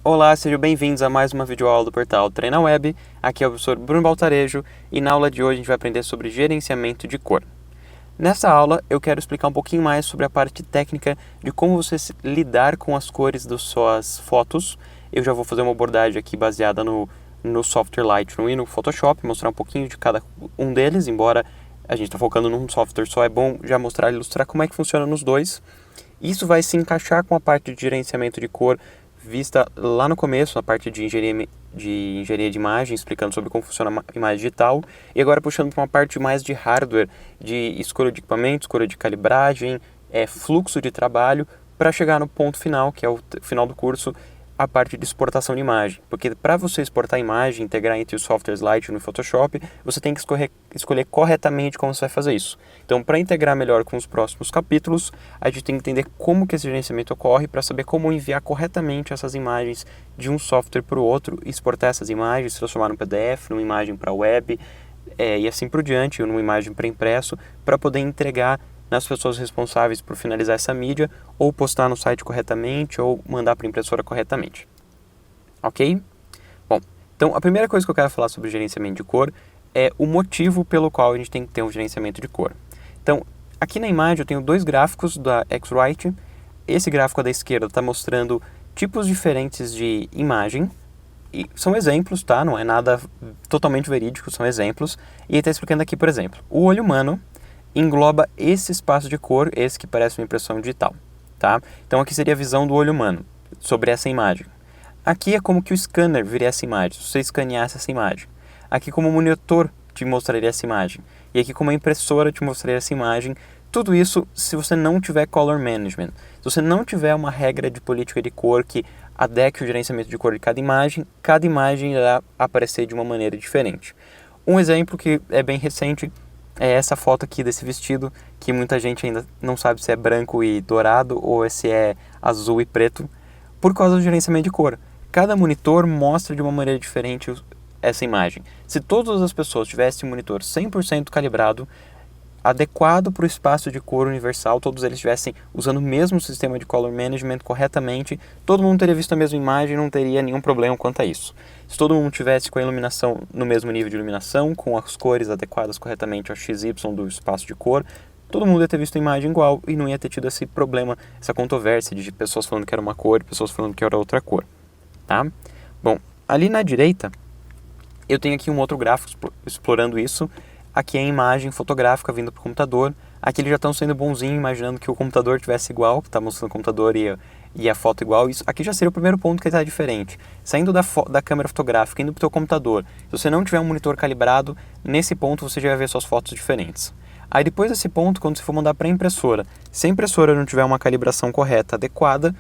Olá, sejam bem-vindos a mais uma videoaula do portal TreinaWeb. Aqui é o professor Bruno Baltarejo e na aula de hoje a gente vai aprender sobre gerenciamento de cor. Nessa aula eu quero explicar um pouquinho mais sobre a parte técnica de como você lidar com as cores das suas fotos. Eu já vou fazer uma abordagem aqui baseada no software Lightroom e no Photoshop, mostrar um pouquinho de cada um deles, embora a gente está focando num software só, é bom já mostrar e ilustrar como é que funciona nos dois. Isso vai se encaixar com a parte de gerenciamento de cor vista lá no começo, na parte de engenharia de imagem, explicando sobre como funciona a imagem digital, e agora puxando para uma parte mais de hardware, de escolha de equipamento, escolha de calibragem, fluxo de trabalho, para chegar no ponto final, que é o final do curso, a parte de exportação de imagem. Porque para você exportar a imagem, integrar entre os softwares Lightroom e Photoshop, você tem que escolher corretamente como você vai fazer isso. Então, para integrar melhor com os próximos capítulos, a gente tem que entender como que esse gerenciamento ocorre para saber como enviar corretamente essas imagens de um software para o outro, exportar essas imagens, transformar num PDF, numa imagem para web, e assim por diante, ou numa imagem para impresso, para poder entregar nas pessoas responsáveis por finalizar essa mídia, ou postar no site corretamente, ou mandar para a impressora corretamente. Ok? Bom, então a primeira coisa que eu quero falar sobre gerenciamento de cor é o motivo pelo qual a gente tem que ter um gerenciamento de cor. Então, aqui na imagem eu tenho dois gráficos da X-Rite. Esse gráfico da esquerda está mostrando tipos diferentes de imagem, e são exemplos, tá? Não é nada totalmente verídico, são exemplos. E ele está explicando aqui, por exemplo, o olho humano engloba esse espaço de cor, esse que parece uma impressão digital, tá? Então aqui seria a visão do olho humano sobre essa imagem. Aqui é como que o scanner viria essa imagem, se você escaneasse essa imagem. Aqui como o monitor te mostraria essa imagem. E aqui como a impressora te mostraria essa imagem. Tudo isso se você não tiver color management. Se você não tiver uma regra de política de cor que adeque o gerenciamento de cor de cada imagem irá aparecer de uma maneira diferente. Um exemplo que é bem recente é essa foto aqui desse vestido, que muita gente ainda não sabe se é branco e dourado ou se é azul e preto, por causa do gerenciamento de cor. Cada monitor mostra de uma maneira diferente essa imagem. Se todas as pessoas tivessem um monitor 100% calibrado, adequado para o espaço de cor universal, todos eles estivessem usando o mesmo sistema de color management corretamente, todo mundo teria visto a mesma imagem e não teria nenhum problema quanto a isso. Se todo mundo tivesse com a iluminação no mesmo nível de iluminação, com as cores adequadas corretamente ao XY do espaço de cor, todo mundo ia ter visto a imagem igual e não ia ter tido esse problema, essa controvérsia de pessoas falando que era uma cor e pessoas falando que era outra cor. Tá? Bom, ali na direita, eu tenho aqui um outro gráfico explorando isso. Aqui é a imagem fotográfica vindo para o computador. Aqui eles já estão sendo bonzinhos, imaginando que o computador tivesse igual, que está mostrando o computador e a foto igual. Isso aqui já seria o primeiro ponto que está diferente. Saindo da câmera fotográfica, indo para o teu computador. Se você não tiver um monitor calibrado, nesse ponto você já vai ver suas fotos diferentes. Aí depois desse ponto, quando você for mandar para a impressora, se a impressora não tiver uma calibração correta, adequada,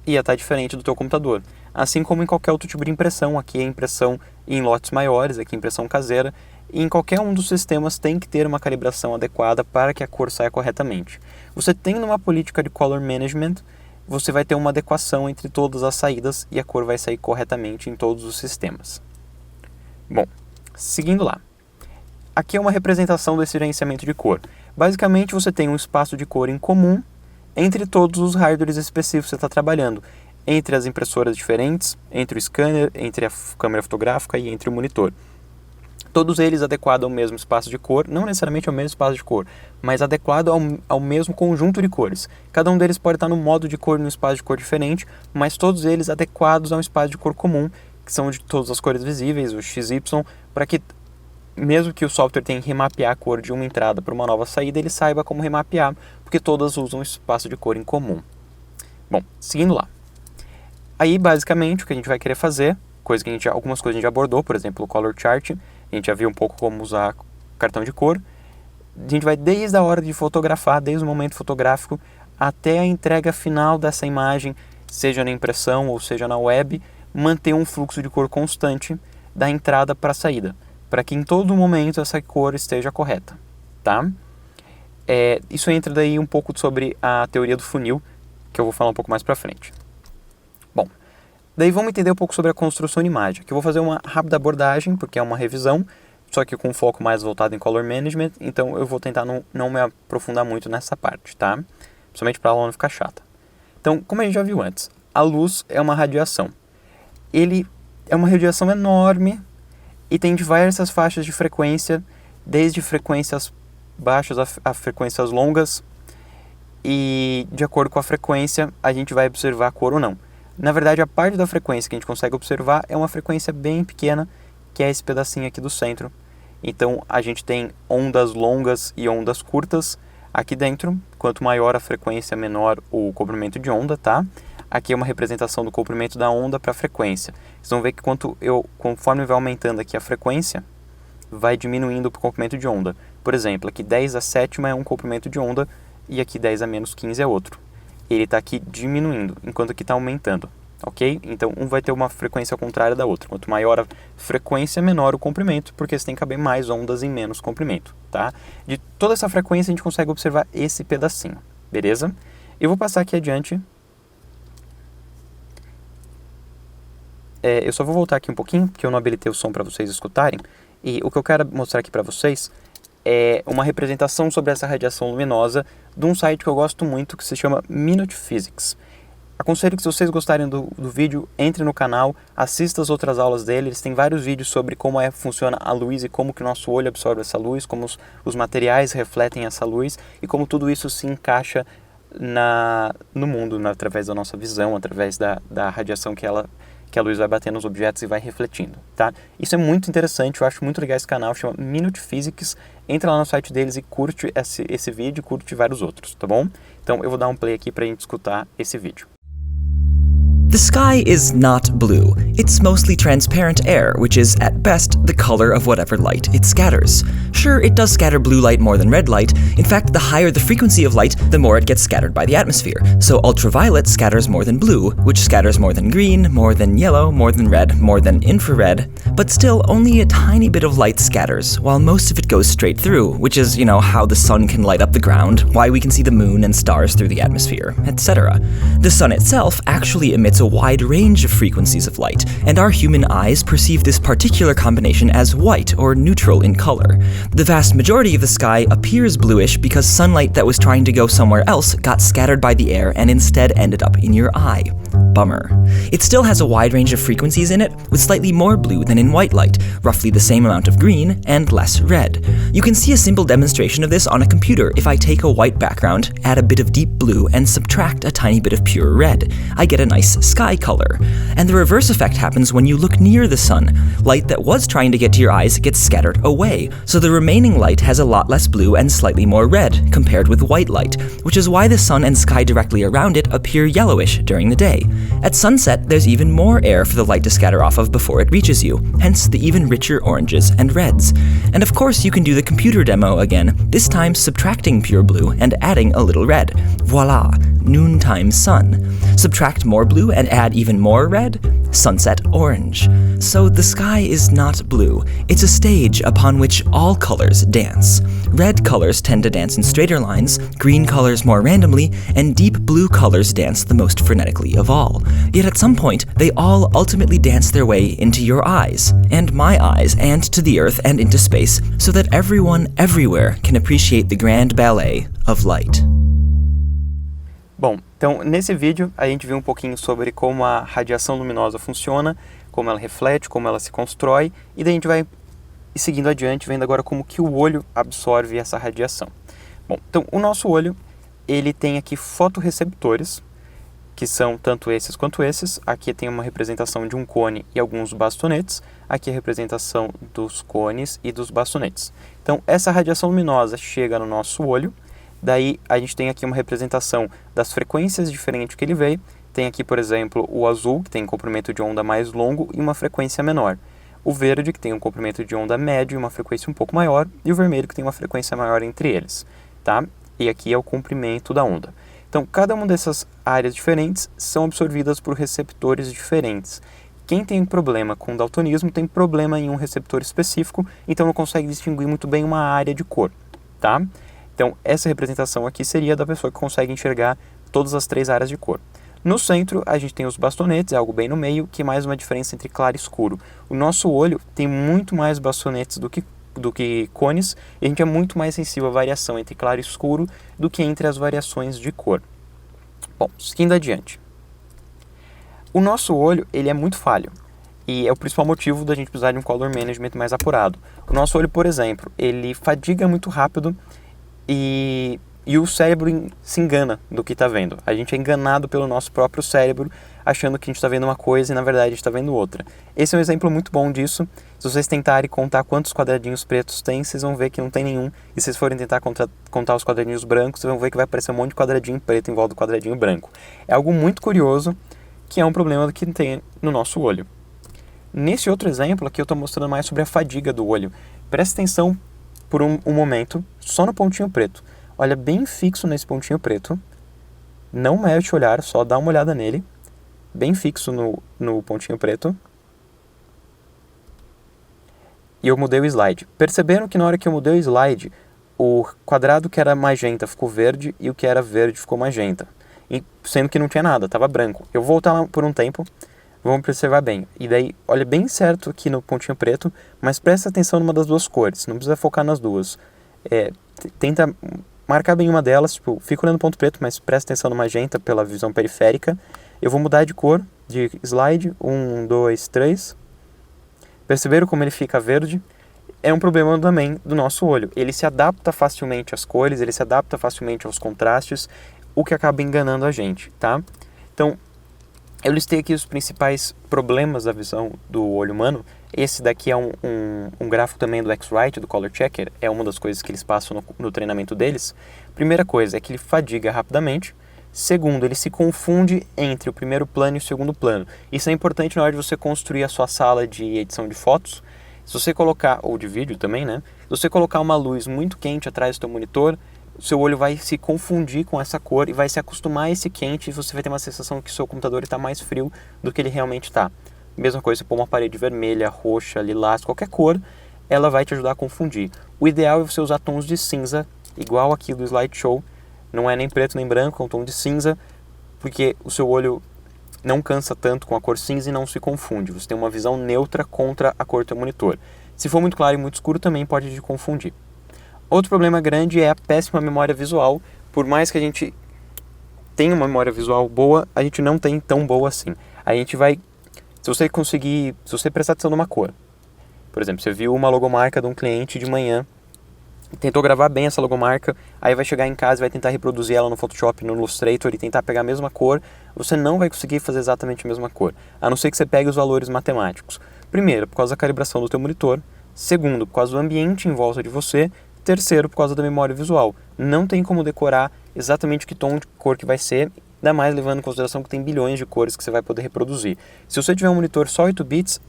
ia estar diferente do teu computador. Assim como em qualquer outro tipo de impressão, aqui é impressão em lotes maiores, aqui é impressão caseira, e em qualquer um dos sistemas tem que ter uma calibração adequada para que a cor saia corretamente. Você tendo uma política de color management, você vai ter uma adequação entre todas as saídas e a cor vai sair corretamente em todos os sistemas. Bom, seguindo lá. Aqui é uma representação desse gerenciamento de cor. Basicamente você tem um espaço de cor em comum entre todos os hardwares específicos que você está trabalhando, entre as impressoras diferentes, entre o scanner, entre a câmera fotográfica e entre o monitor. Todos eles adequados ao mesmo espaço de cor, não necessariamente ao mesmo espaço de cor, mas adequado ao mesmo conjunto de cores. Cada um deles pode estar no modo de cor, num espaço de cor diferente, mas todos eles adequados a um espaço de cor comum, que são de todas as cores visíveis, o XY, para que mesmo que o software tenha que remapear a cor de uma entrada para uma nova saída, ele saiba como remapear, porque todas usam um espaço de cor em comum. Bom, seguindo lá. Aí, basicamente, o que a gente vai querer fazer, algumas coisas a gente já abordou, por exemplo, o Color Chart, a gente já viu um pouco como usar cartão de cor. A gente vai desde a hora de fotografar, desde o momento fotográfico, até a entrega final dessa imagem, seja na impressão ou seja na web, manter um fluxo de cor constante da entrada para a saída, para que em todo momento essa cor esteja correta, tá? Isso entra daí um pouco sobre a teoria do funil, que eu vou falar um pouco mais para frente. Bom, daí vamos entender um pouco sobre a construção de imagem, que eu vou fazer uma rápida abordagem, porque é uma revisão, só que com um foco mais voltado em color management, então eu vou tentar não me aprofundar muito nessa parte, tá? Principalmente para a aula não ficar chata. Então, como a gente já viu antes, a luz é uma radiação. ele é uma radiação enorme e tem diversas faixas de frequência, desde frequências baixas a frequências longas, e de acordo com a frequência a gente vai observar a cor ou não. Na verdade, a parte da frequência que a gente consegue observar é uma frequência bem pequena, que é esse pedacinho aqui do centro. Então a gente tem ondas longas e ondas curtas aqui dentro. Quanto maior a frequência, menor o comprimento de onda, tá? Aqui é uma representação do comprimento da onda para a frequência. Vocês vão ver que conforme vai aumentando aqui a frequência, vai diminuindo o comprimento de onda. Por exemplo, aqui 10 a sétima é um comprimento de onda e aqui 10 a menos 15 é outro. Ele está aqui diminuindo, enquanto aqui está aumentando, ok? Então, um vai ter uma frequência contrária da outra. Quanto maior a frequência, menor o comprimento, porque você tem que caber mais ondas em menos comprimento, tá? De toda essa frequência, a gente consegue observar esse pedacinho, beleza? Eu vou passar aqui adiante. Eu só vou voltar aqui um pouquinho, porque eu não habilitei o som para vocês escutarem. E o que eu quero mostrar aqui para vocês é uma representação sobre essa radiação luminosa de um site que eu gosto muito, que se chama Minute Physics. Aconselho que, se vocês gostarem do vídeo, entre no canal, assista as outras aulas dele. Eles têm vários vídeos sobre como funciona a luz e como que o nosso olho absorve essa luz, como os materiais refletem essa luz e como tudo isso se encaixa no mundo, através da nossa visão, através da radiação que a luz vai bater nos objetos e vai refletindo, tá? Isso é muito interessante, eu acho muito legal esse canal, chama Minute Physics. Entra lá no site deles e curte esse vídeo, curte vários outros, tá bom? Então eu vou dar um play aqui pra gente escutar esse vídeo. The sky is not blue. It's mostly transparent air, which is, at best, the color of whatever light it scatters. Sure, it does scatter blue light more than red light. In fact, the higher the frequency of light, the more it gets scattered by the atmosphere. So ultraviolet scatters more than blue, which scatters more than green, more than yellow, more than red, more than infrared. But still, only a tiny bit of light scatters, while most of it goes straight through, which is, how the sun can light up the ground, why we can see the moon and stars through the atmosphere, etc. The sun itself actually emits a wide range of frequencies of light, and our human eyes perceive this particular combination as white or neutral in color. The vast majority of the sky appears bluish because sunlight that was trying to go somewhere else got scattered by the air and instead ended up in your eye. Bummer. It still has a wide range of frequencies in it, with slightly more blue than in white light, roughly the same amount of green, and less red. You can see a simple demonstration of this on a computer if I take a white background, add a bit of deep blue, and subtract a tiny bit of pure red. I get a nice sky color. And the reverse effect happens when you look near the sun. Light that was trying to get to your eyes gets scattered away, so the remaining light has a lot less blue and slightly more red, compared with white light, which is why the sun and sky directly around it appear yellowish during the day. At sunset, there's even more air for the light to scatter off of before it reaches you, hence the even richer oranges and reds. And of course you can do the computer demo again, this time subtracting pure blue and adding a little red. Voila, noontime sun. Subtract more blue and add even more red, sunset orange. So the sky is not blue, it's a stage upon which all colors dance. Red colors tend to dance in straighter lines, green colors more randomly, and deep blue colors dance the most frenetically of all. Yet at some point, they all ultimately dance their way into your eyes, and my eyes, and to the earth and into space, so that everyone everywhere can appreciate the grand ballet of light. Bom, então nesse vídeo a gente viu um pouquinho sobre como a radiação luminosa funciona, como ela reflete, como ela se constrói, e daí a gente vai seguindo adiante, vendo agora como que o olho absorve essa radiação. Bom, então o nosso olho, ele tem aqui fotorreceptores, que são tanto esses quanto esses. Aqui tem uma representação de um cone e alguns bastonetes, aqui a representação dos cones e dos bastonetes. Então essa radiação luminosa chega no nosso olho. Daí a gente tem aqui uma representação das frequências diferentes que ele veio. Tem aqui, por exemplo, o azul, que tem um comprimento de onda mais longo e uma frequência menor. O verde, que tem um comprimento de onda médio e uma frequência um pouco maior. E o vermelho, que tem uma frequência maior entre eles, tá? E aqui é o comprimento da onda. Então, cada uma dessas áreas diferentes são absorvidas por receptores diferentes. Quem tem problema com daltonismo tem problema em um receptor específico, então não consegue distinguir muito bem uma área de cor, tá? Então, essa representação aqui seria da pessoa que consegue enxergar todas as três áreas de cor. No centro, a gente tem os bastonetes, é algo bem no meio, que é mais uma diferença entre claro e escuro. O nosso olho tem muito mais bastonetes do que cones, e a gente é muito mais sensível à variação entre claro e escuro do que entre as variações de cor. Bom, seguindo adiante. O nosso olho, ele é muito falho. E é o principal motivo da gente precisar de um color management mais apurado. O nosso olho, por exemplo, ele fadiga muito rápido e o cérebro se engana do que está vendo. A gente é enganado pelo nosso próprio cérebro, achando que a gente está vendo uma coisa e na verdade a gente está vendo outra. Esse é um exemplo muito bom disso. Se vocês tentarem contar quantos quadradinhos pretos tem, vocês vão ver que não tem nenhum. E se vocês forem tentar contar os quadradinhos brancos, vocês vão ver que vai aparecer um monte de quadradinho preto em volta do quadradinho branco. É algo muito curioso, que é um problema que tem no nosso olho. Nesse outro exemplo aqui eu estou mostrando mais sobre a fadiga do olho. Presta atenção por um momento só no pontinho preto. Olha bem fixo nesse pontinho preto. Não mexe o olhar, só dá uma olhada nele. Bem fixo no pontinho preto. E eu mudei o slide. Perceberam que na hora que eu mudei o slide, o quadrado que era magenta ficou verde e o que era verde ficou magenta. Sendo que não tinha nada, estava branco. Eu vou voltar lá por um tempo. Vamos observar bem. E daí, olha bem certo aqui no pontinho preto, mas presta atenção numa das duas cores. Não precisa focar nas duas. Tenta marcar bem uma delas. Tipo, fica olhando o ponto preto, mas presta atenção no magenta pela visão periférica. Eu vou mudar de cor, de slide. 1, 2, 3. Perceberam como ele fica verde? É um problema também do nosso olho. Ele se adapta facilmente às cores, ele se adapta facilmente aos contrastes, o que acaba enganando a gente, tá? Então, eu listei aqui os principais problemas da visão do olho humano. Esse daqui é um gráfico também do X-Rite, do Color Checker. É uma das coisas que eles passam no treinamento deles. Primeira coisa é que ele fadiga rapidamente. Segundo, ele se confunde entre o primeiro plano e o segundo plano. Isso é importante na hora de você construir a sua sala de edição de fotos. Se você colocar, ou de vídeo também, né? Se você colocar uma luz muito quente atrás do seu monitor, o seu olho vai se confundir com essa cor e vai se acostumar a esse quente e você vai ter uma sensação que o seu computador está mais frio do que ele realmente está. Mesma coisa, se pôr uma parede vermelha, roxa, lilás, qualquer cor, ela vai te ajudar a confundir. O ideal é você usar tons de cinza, igual aqui do slideshow. Não é nem preto nem branco, é um tom de cinza, porque o seu olho não cansa tanto com a cor cinza e não se confunde. Você tem uma visão neutra contra a cor do seu monitor. Se for muito claro e muito escuro, também pode te confundir. Outro problema grande é a péssima memória visual. Por mais que a gente tenha uma memória visual boa, a gente não tem tão boa assim. A gente vai, se você prestar atenção numa cor, por exemplo, você viu uma logomarca de um cliente de manhã, tentou gravar bem essa logomarca, aí vai chegar em casa e vai tentar reproduzir ela no Photoshop, no Illustrator e tentar pegar a mesma cor, você não vai conseguir fazer exatamente a mesma cor, a não ser que você pegue os valores matemáticos. Primeiro, por causa da calibração do teu monitor. Segundo, por causa do ambiente em volta de você. Terceiro, por causa da memória visual. Não tem como decorar exatamente que tom de cor que vai ser, ainda mais levando em consideração que tem bilhões de cores que você vai poder reproduzir. Se você tiver um monitor só 8 bits,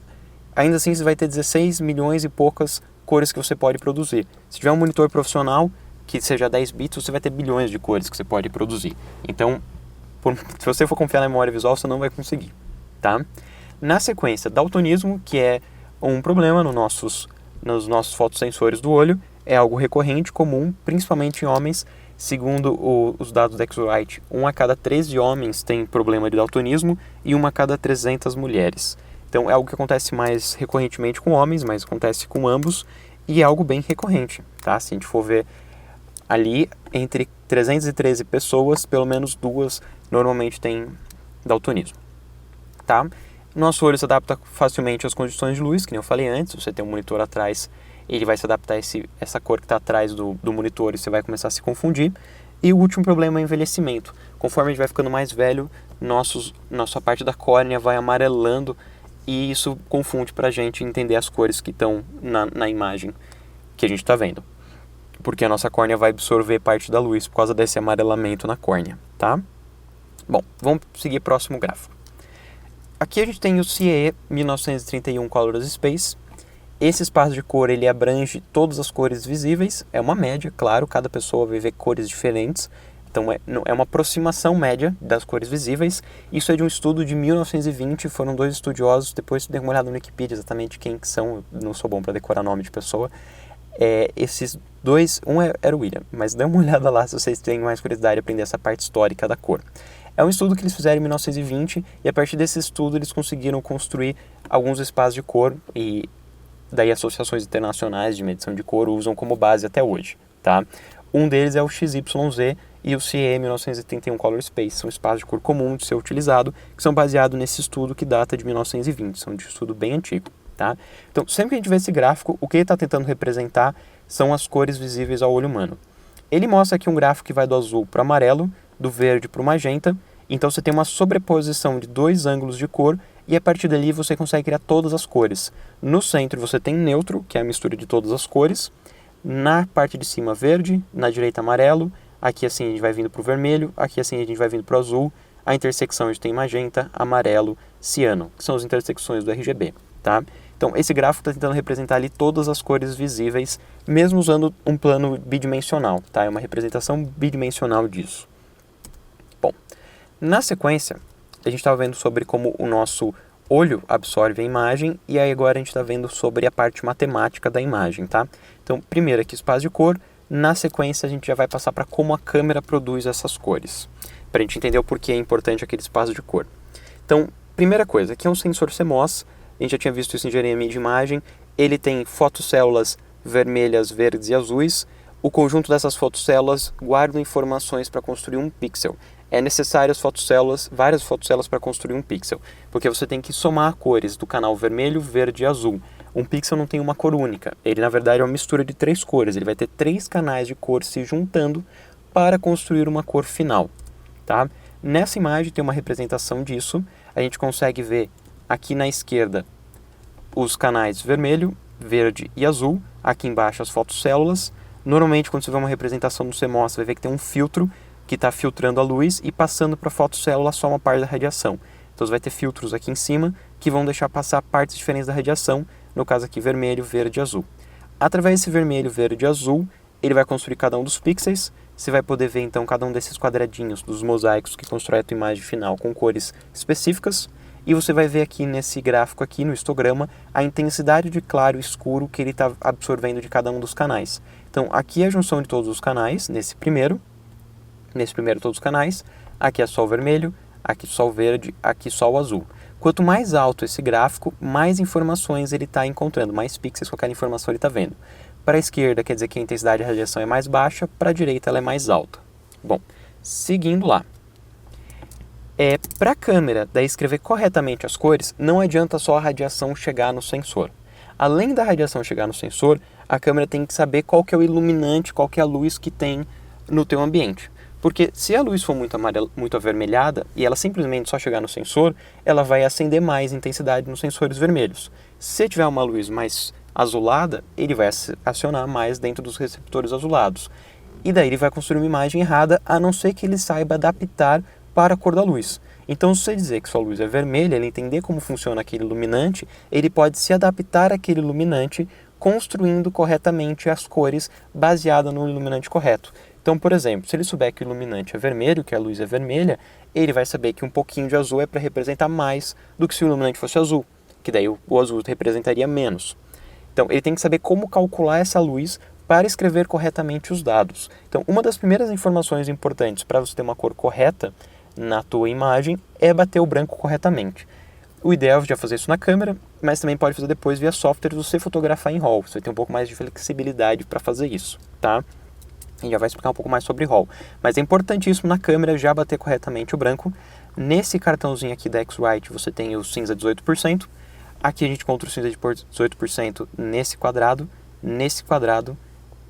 ainda assim você vai ter 16 milhões e poucas cores que você pode produzir. Se tiver um monitor profissional, que seja 10 bits, você vai ter bilhões de cores que você pode produzir. Então, se você for confiar na memória visual, você não vai conseguir, tá? Na sequência, daltonismo, que é um problema nos nossos fotossensores do olho, é algo recorrente, comum, principalmente em homens. Segundo os dados da X-Rite, 1 a cada 13 homens tem problema de daltonismo e 1 a cada 300 mulheres. Então é algo que acontece mais recorrentemente com homens, mas acontece com ambos e é algo bem recorrente, tá? Se a gente for ver ali, entre 313 pessoas, pelo menos 2 normalmente têm daltonismo, tá? Nosso olho se adapta facilmente às condições de luz, que nem eu falei antes. Você tem um monitor atrás, ele vai se adaptar a essa cor que está atrás do monitor e você vai começar a se confundir. E o último problema é o envelhecimento. Conforme a gente vai ficando mais velho, nossa parte da córnea vai amarelando e isso confunde para a gente entender as cores que estão na imagem que a gente está vendo. Porque a nossa córnea vai absorver parte da luz por causa desse amarelamento na córnea, tá? Bom, vamos seguir o próximo gráfico. Aqui a gente tem o CIE 1931 Colors Space. Esse espaço de cor ele abrange todas as cores visíveis, é uma média, claro, cada pessoa vai ver cores diferentes, então é uma aproximação média das cores visíveis. Isso é de um estudo de 1920, foram 2 estudiosos, depois dei uma olhada no Wikipedia exatamente quem que são, eu não sou bom para decorar nome de pessoa. Esses dois, era o William, mas dê uma olhada lá se vocês têm mais curiosidade de aprender essa parte histórica da cor. É um estudo que eles fizeram em 1920 e a partir desse estudo eles conseguiram construir alguns espaços de cor e daí associações internacionais de medição de cor usam como base até hoje, tá? Um deles é o XYZ e o CE 1981 Color Space, são espaços de cor comum de ser utilizado, que são baseados nesse estudo que data de 1920, são de estudo bem antigo. Tá? Então, sempre que a gente vê esse gráfico, o que ele está tentando representar são as cores visíveis ao olho humano. Ele mostra aqui um gráfico que vai do azul para o amarelo, do verde para o magenta, então você tem uma sobreposição de dois ângulos de cor e a partir dali você consegue criar todas as cores. No centro você tem neutro, que é a mistura de todas as cores, na parte de cima verde, na direita amarelo, aqui assim a gente vai vindo para o vermelho, aqui assim a gente vai vindo para o azul, a intersecção a gente tem magenta, amarelo, ciano, que são as intersecções do RGB. Tá? Então esse gráfico está tentando representar ali todas as cores visíveis, mesmo usando um plano bidimensional, tá? É uma representação bidimensional disso. Bom, na sequência, a gente estava vendo sobre como o nosso olho absorve a imagem, e aí agora a gente está vendo sobre a parte matemática da imagem, tá? Então, primeiro aqui espaço de cor, na sequência a gente já vai passar para como a câmera produz essas cores, para a gente entender o porquê é importante aquele espaço de cor. Então, primeira coisa, aqui é um sensor CMOS, a gente já tinha visto isso em engenharia de imagem, ele tem fotocélulas vermelhas, verdes e azuis. O conjunto dessas fotocélulas guarda informações para construir um pixel. É necessário as fotocélulas, várias fotocélulas para construir um pixel, porque você tem que somar cores do canal vermelho, verde e azul. Um pixel não tem uma cor única, ele na verdade é uma mistura de três cores, ele vai ter três canais de cor se juntando para construir uma cor final. Tá? Nessa imagem tem uma representação disso, a gente consegue ver aqui na esquerda os canais vermelho, verde e azul, aqui embaixo as fotocélulas. Normalmente quando você vê uma representação do CMOS, você vai ver que tem um filtro que está filtrando a luz e passando para a fotocélula só uma parte da radiação. Então você vai ter filtros aqui em cima que vão deixar passar partes diferentes da radiação, no caso aqui vermelho, verde e azul. Através desse vermelho, verde e azul, ele vai construir cada um dos pixels. Você vai poder ver então cada um desses quadradinhos dos mosaicos que constrói a tua imagem final com cores específicas. E você vai ver aqui nesse gráfico aqui no histograma a intensidade de claro e escuro que ele está absorvendo de cada um dos canais. Então aqui é a junção de todos os canais, nesse primeiro todos os canais, aqui é só o vermelho, aqui só o verde, aqui só o azul. Quanto mais alto esse gráfico, mais informações ele está encontrando, mais pixels com aquela informação ele está vendo. Para a esquerda quer dizer que a intensidade de radiação é mais baixa, para a direita ela é mais alta. Bom, seguindo lá. Para a câmera daí escrever corretamente as cores, não adianta só a radiação chegar no sensor. Além da radiação chegar no sensor, a câmera tem que saber qual que é o iluminante, qual que é a luz que tem no teu ambiente. Porque se a luz for muito avermelhada e ela simplesmente só chegar no sensor, ela vai acender mais intensidade nos sensores vermelhos. Se tiver uma luz mais azulada, ele vai acionar mais dentro dos receptores azulados. E daí ele vai construir uma imagem errada, a não ser que ele saiba adaptar para a cor da luz. Então, se você dizer que sua luz é vermelha, ele entender como funciona aquele iluminante, ele pode se adaptar àquele iluminante, construindo corretamente as cores baseada no iluminante correto. Então, por exemplo, se ele souber que o iluminante é vermelho, que a luz é vermelha, ele vai saber que um pouquinho de azul é para representar mais do que se o iluminante fosse azul, que daí o azul representaria menos. Então, ele tem que saber como calcular essa luz para escrever corretamente os dados. Então, uma das primeiras informações importantes para você ter uma cor correta na tua imagem é bater o branco corretamente. O ideal é já fazer isso na câmera, mas também pode fazer depois via software você fotografar em RAW. Você vai ter um pouco mais de flexibilidade para fazer isso, tá? A gente já vai explicar um pouco mais sobre RAW. Mas é importantíssimo na câmera já bater corretamente o branco. Nesse cartãozinho aqui da X-Rite você tem o cinza 18%. Aqui a gente encontra o cinza de 18% nesse quadrado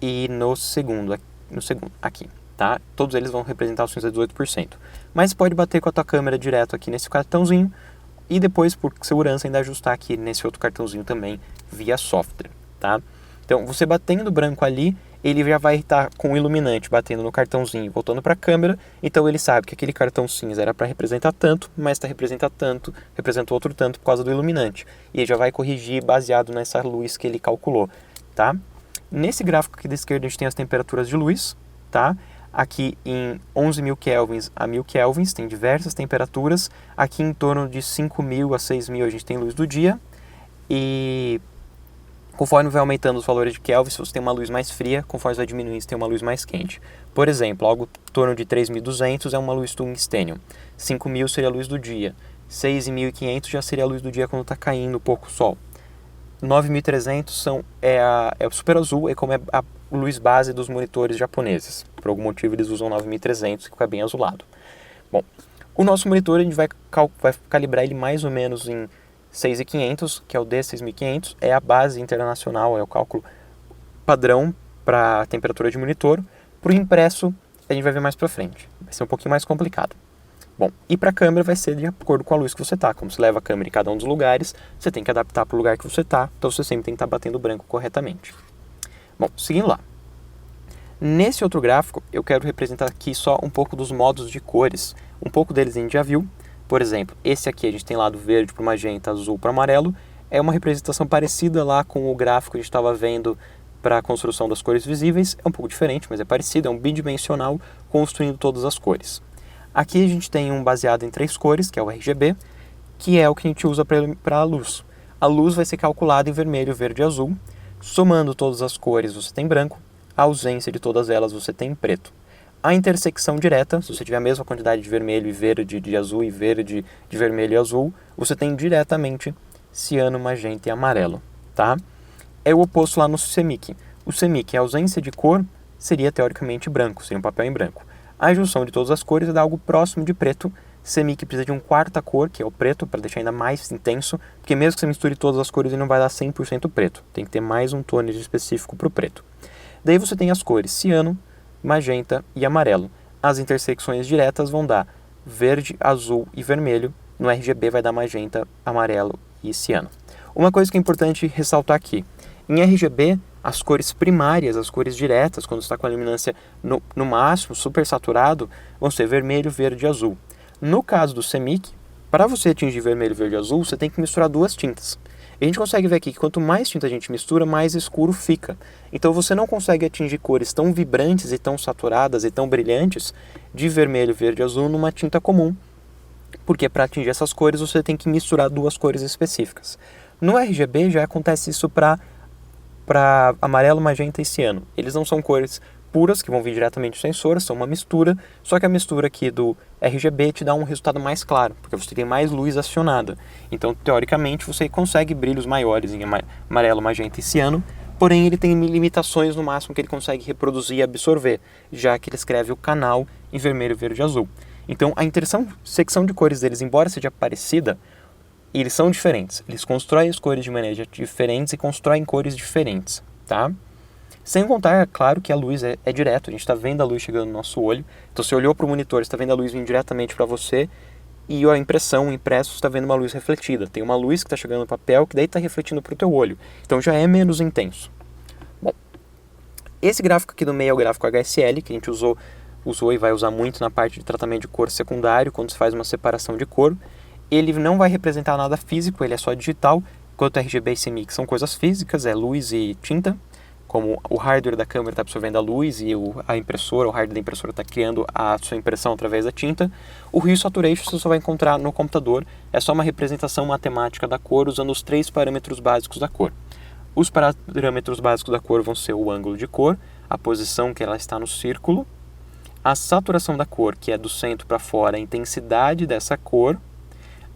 e no segundo aqui, tá? Todos eles vão representar o cinza 18%. Mas pode bater com a tua câmera direto aqui nesse cartãozinho e depois, por segurança, ainda ajustar aqui nesse outro cartãozinho também via software, tá? Então, você batendo branco ali, ele já vai estar com o iluminante batendo no cartãozinho e voltando para a câmera, então ele sabe que aquele cartão cinza era para representar tanto, mas representa outro tanto por causa do iluminante. E ele já vai corrigir baseado nessa luz que ele calculou, tá? Nesse gráfico aqui da esquerda a gente tem as temperaturas de luz, tá? Aqui em 11.000 kelvins a 1.000 kelvins tem diversas temperaturas. Aqui em torno de 5.000 a 6.000 a gente tem luz do dia. E conforme vai aumentando os valores de Kelvin, se você tem uma luz mais fria, conforme vai diminuindo, você tem uma luz mais quente. Por exemplo, algo em torno de 3.200 é uma luz tungstênio. 5.000 seria a luz do dia. 6.500 já seria a luz do dia quando está caindo pouco sol. 9300 é o super azul, é como é a luz base dos monitores japoneses. Por algum motivo eles usam 9300, que fica bem azulado. Bom, o nosso monitor a gente vai calibrar ele mais ou menos em 6500, que é o D6500, é a base internacional, é o cálculo padrão para a temperatura de monitor. Para o impresso, a gente vai ver mais para frente, vai ser um pouquinho mais complicado. Bom, e para a câmera vai ser de acordo com a luz que você está. Como você leva a câmera em cada um dos lugares, você tem que adaptar para o lugar que você está, então você sempre tem que estar batendo branco corretamente. Bom, seguindo lá. Nesse outro gráfico, eu quero representar aqui só um pouco dos modos de cores. Um pouco deles a gente já viu. Por exemplo, esse aqui a gente tem lá do verde para o magenta, azul para o amarelo. É uma representação parecida lá com o gráfico que a gente estava vendo para a construção das cores visíveis. É um pouco diferente, mas é parecido. É um bidimensional construindo todas as cores. Aqui a gente tem um baseado em 3 cores, que é o RGB, que é o que a gente usa para a luz. A luz vai ser calculada em vermelho, verde e azul. Somando todas as cores, você tem branco. A ausência de todas elas, você tem preto. A intersecção direta, se você tiver a mesma quantidade de vermelho e verde, de azul e verde, de vermelho e azul, você tem diretamente ciano, magenta e amarelo, tá? É o oposto lá no CMYK. O CMYK, a ausência de cor, seria teoricamente branco, seria um papel em branco. A junção de todas as cores dá algo próximo de preto. CMYK precisa de uma quarta cor, que é o preto, para deixar ainda mais intenso, porque mesmo que você misture todas as cores, ele não vai dar 100% preto. Tem que ter mais um tônus específico para o preto. Daí você tem as cores ciano, magenta e amarelo. As intersecções diretas vão dar verde, azul e vermelho. No RGB vai dar magenta, amarelo e ciano. Uma coisa que é importante ressaltar aqui. Em RGB, as cores primárias, as cores diretas, quando está com a luminância no máximo, super saturado, vão ser vermelho, verde e azul. No caso do CMYK, para você atingir vermelho, verde e azul, você tem que misturar 2 tintas. E a gente consegue ver aqui que quanto mais tinta a gente mistura, mais escuro fica. Então você não consegue atingir cores tão vibrantes e tão saturadas e tão brilhantes de vermelho, verde e azul numa tinta comum. Porque para atingir essas cores você tem que misturar 2 cores específicas. No RGB já acontece isso para amarelo, magenta e ciano. Eles não são cores puras que vão vir diretamente do sensor, são uma mistura, só que a mistura aqui do RGB te dá um resultado mais claro, porque você tem mais luz acionada. Então, teoricamente, você consegue brilhos maiores em amarelo, magenta e ciano, porém ele tem limitações no máximo que ele consegue reproduzir e absorver, já que ele escreve o canal em vermelho, verde e azul. Então, a intersecção de cores deles, embora seja parecida, eles são diferentes. Eles constroem as cores de maneira diferentes e constroem cores diferentes, tá? Sem contar, é claro, que a luz é direto. A gente está vendo a luz chegando no nosso olho. Então, você olhou para o monitor, você está vendo a luz vindo diretamente para você. E a impressão, o impresso, você está vendo uma luz refletida. Tem uma luz que está chegando no papel, que daí está refletindo para o teu olho. Então, já é menos intenso. Bom, esse gráfico aqui do meio é o gráfico HSL, que a gente usou e vai usar muito na parte de tratamento de cor secundário, quando se faz uma separação de cor. Ele não vai representar nada físico, ele é só digital, enquanto RGB e CMYK são coisas físicas, é luz e tinta, como o hardware da câmera está absorvendo a luz e a impressora, o hardware da impressora está criando a sua impressão através da tinta. O Hue Saturation você só vai encontrar no computador, é só uma representação matemática da cor usando os 3 parâmetros básicos da cor. Os parâmetros básicos da cor vão ser o ângulo de cor, a posição que ela está no círculo, a saturação da cor, que é do centro para fora, a intensidade dessa cor,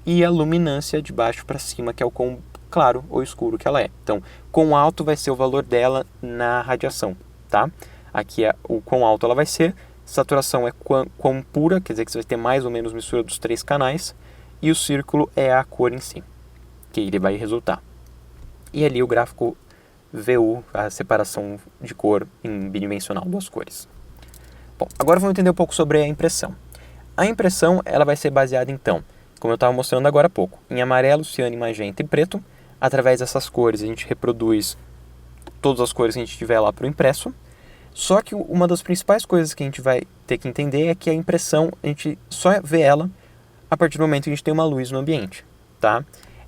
e a luminância de baixo para cima, que é o quão claro ou escuro que ela é. Então, quão alto vai ser o valor dela na radiação, tá? Aqui é o quão alto ela vai ser, saturação é quão pura, quer dizer que você vai ter mais ou menos mistura dos 3 canais, e o círculo é a cor em si, que ele vai resultar. E ali o gráfico VU, a separação de cor em bidimensional, 2 cores. Bom, agora vamos entender um pouco sobre a impressão. A impressão ela vai ser baseada, então, como eu estava mostrando agora há pouco, em amarelo, ciano, magenta e preto. Através dessas cores a gente reproduz todas as cores que a gente tiver lá para o impresso. Só que uma das principais coisas que a gente vai ter que entender é que a impressão, a gente só vê ela a partir do momento que a gente tem uma luz no ambiente, tá?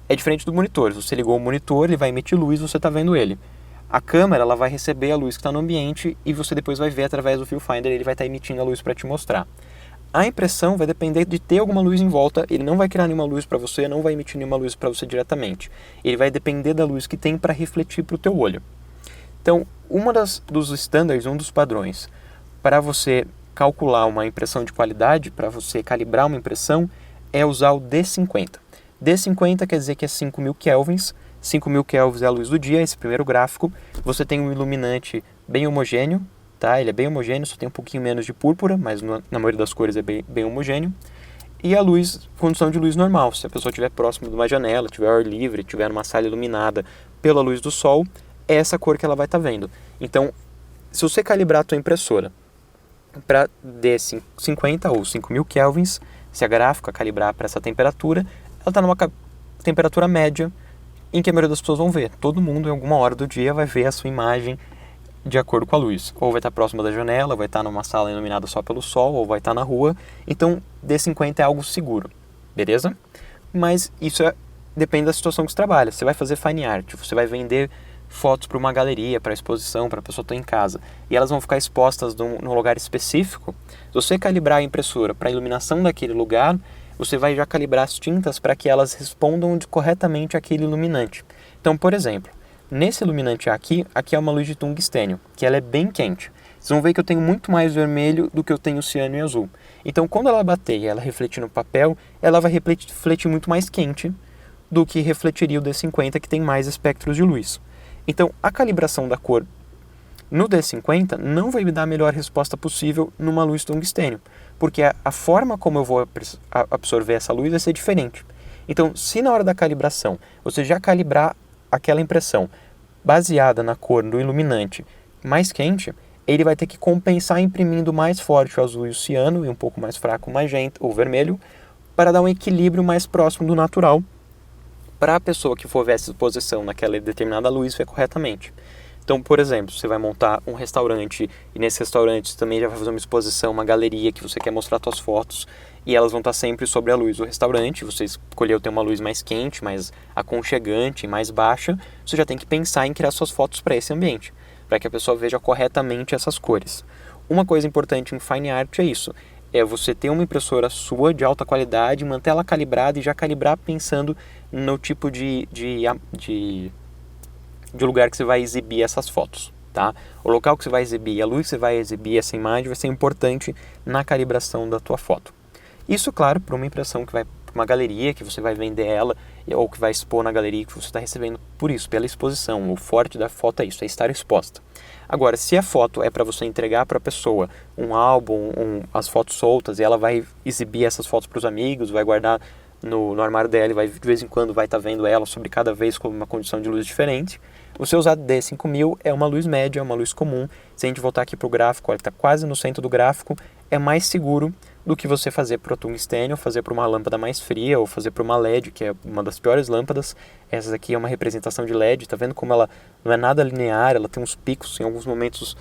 É diferente do monitor. Se você ligou o monitor, ele vai emitir luz e você está vendo ele. A câmera ela vai receber a luz que está no ambiente e você depois vai ver através do viewfinder, ele vai estar emitindo a luz para te mostrar. A impressão vai depender de ter alguma luz em volta, ele não vai criar nenhuma luz para você, não vai emitir nenhuma luz para você diretamente. Ele vai depender da luz que tem para refletir para o teu olho. Então, dos standards, um dos padrões, para você calcular uma impressão de qualidade, para você calibrar uma impressão, é usar o D50. D50 quer dizer que é 5.000 kelvins, 5.000 kelvins é a luz do dia, esse primeiro gráfico. Você tem um iluminante bem homogêneo, tá? Ele é bem homogêneo, só tem um pouquinho menos de púrpura, mas na maioria das cores é bem homogêneo. E a luz, condição de luz normal, se a pessoa estiver próximo de uma janela, estiver ao ar livre, estiver numa sala iluminada pela luz do sol, é essa cor que ela vai estar vendo. Então, se você calibrar a tua impressora para D50 ou 5.000 kelvins, se a gráfica calibrar para essa temperatura, ela está numa temperatura média em que a maioria das pessoas vão ver. Todo mundo, em alguma hora do dia, vai ver a sua imagem de acordo com a luz. Ou vai estar próximo da janela, vai estar numa sala iluminada só pelo sol, ou vai estar na rua. Então, D50 é algo seguro, beleza? Mas isso depende da situação que você trabalha. Você vai fazer fine art, você vai vender fotos para uma galeria, para exposição, para a pessoa estar em casa, e elas vão ficar expostas num lugar específico. Se você calibrar a impressora para a iluminação daquele lugar, você vai já calibrar as tintas para que elas respondam corretamente àquele iluminante. Então, por exemplo, nesse iluminante aqui é uma luz de tungstênio, que ela é bem quente. Vocês vão ver que eu tenho muito mais vermelho do que eu tenho ciano e azul. Então, quando ela bater e ela refletir no papel, ela vai refletir muito mais quente do que refletiria o D50, que tem mais espectros de luz. Então, a calibração da cor no D50 não vai me dar a melhor resposta possível numa luz tungstênio, porque a forma como eu vou absorver essa luz vai ser diferente. Então, se na hora da calibração você já calibrar aquela impressão baseada na cor do iluminante mais quente, ele vai ter que compensar imprimindo mais forte o azul e o ciano e um pouco mais fraco o magenta ou vermelho, para dar um equilíbrio mais próximo do natural, para a pessoa que for ver essa exposição naquela determinada luz ver corretamente. Então, por exemplo, você vai montar um restaurante e nesse restaurante você também já vai fazer uma exposição, uma galeria que você quer mostrar suas fotos e elas vão estar sempre sobre a luz do restaurante. Você escolheu ter uma luz mais quente, mais aconchegante, mais baixa, você já tem que pensar em criar suas fotos para esse ambiente, para que a pessoa veja corretamente essas cores. Uma coisa importante em fine art é isso, é você ter uma impressora sua de alta qualidade, manter ela calibrada e já calibrar pensando no tipo de lugar que você vai exibir essas fotos, tá? O local que você vai exibir, a luz que você vai exibir essa imagem vai ser importante na calibração da tua foto. Isso, claro, para uma impressão que vai para uma galeria, que você vai vender ela, ou que vai expor na galeria que você está recebendo por isso, pela exposição. O forte da foto é isso, é estar exposta. Agora, se a foto é para você entregar para a pessoa um álbum, as fotos soltas, e ela vai exibir essas fotos para os amigos, vai guardar no armário dela e vai, de vez em quando vai estar vendo ela sobre cada vez com uma condição de luz diferente, você usar D5000 é uma luz média, é uma luz comum. Se a gente voltar aqui para o gráfico, olha, está quase no centro do gráfico, é mais seguro do que você fazer para o tungstênio, fazer para uma lâmpada mais fria ou fazer para uma LED, que é uma das piores lâmpadas. Essa aqui é uma representação de LED, tá vendo como ela não é nada linear, ela tem uns picos em alguns momentos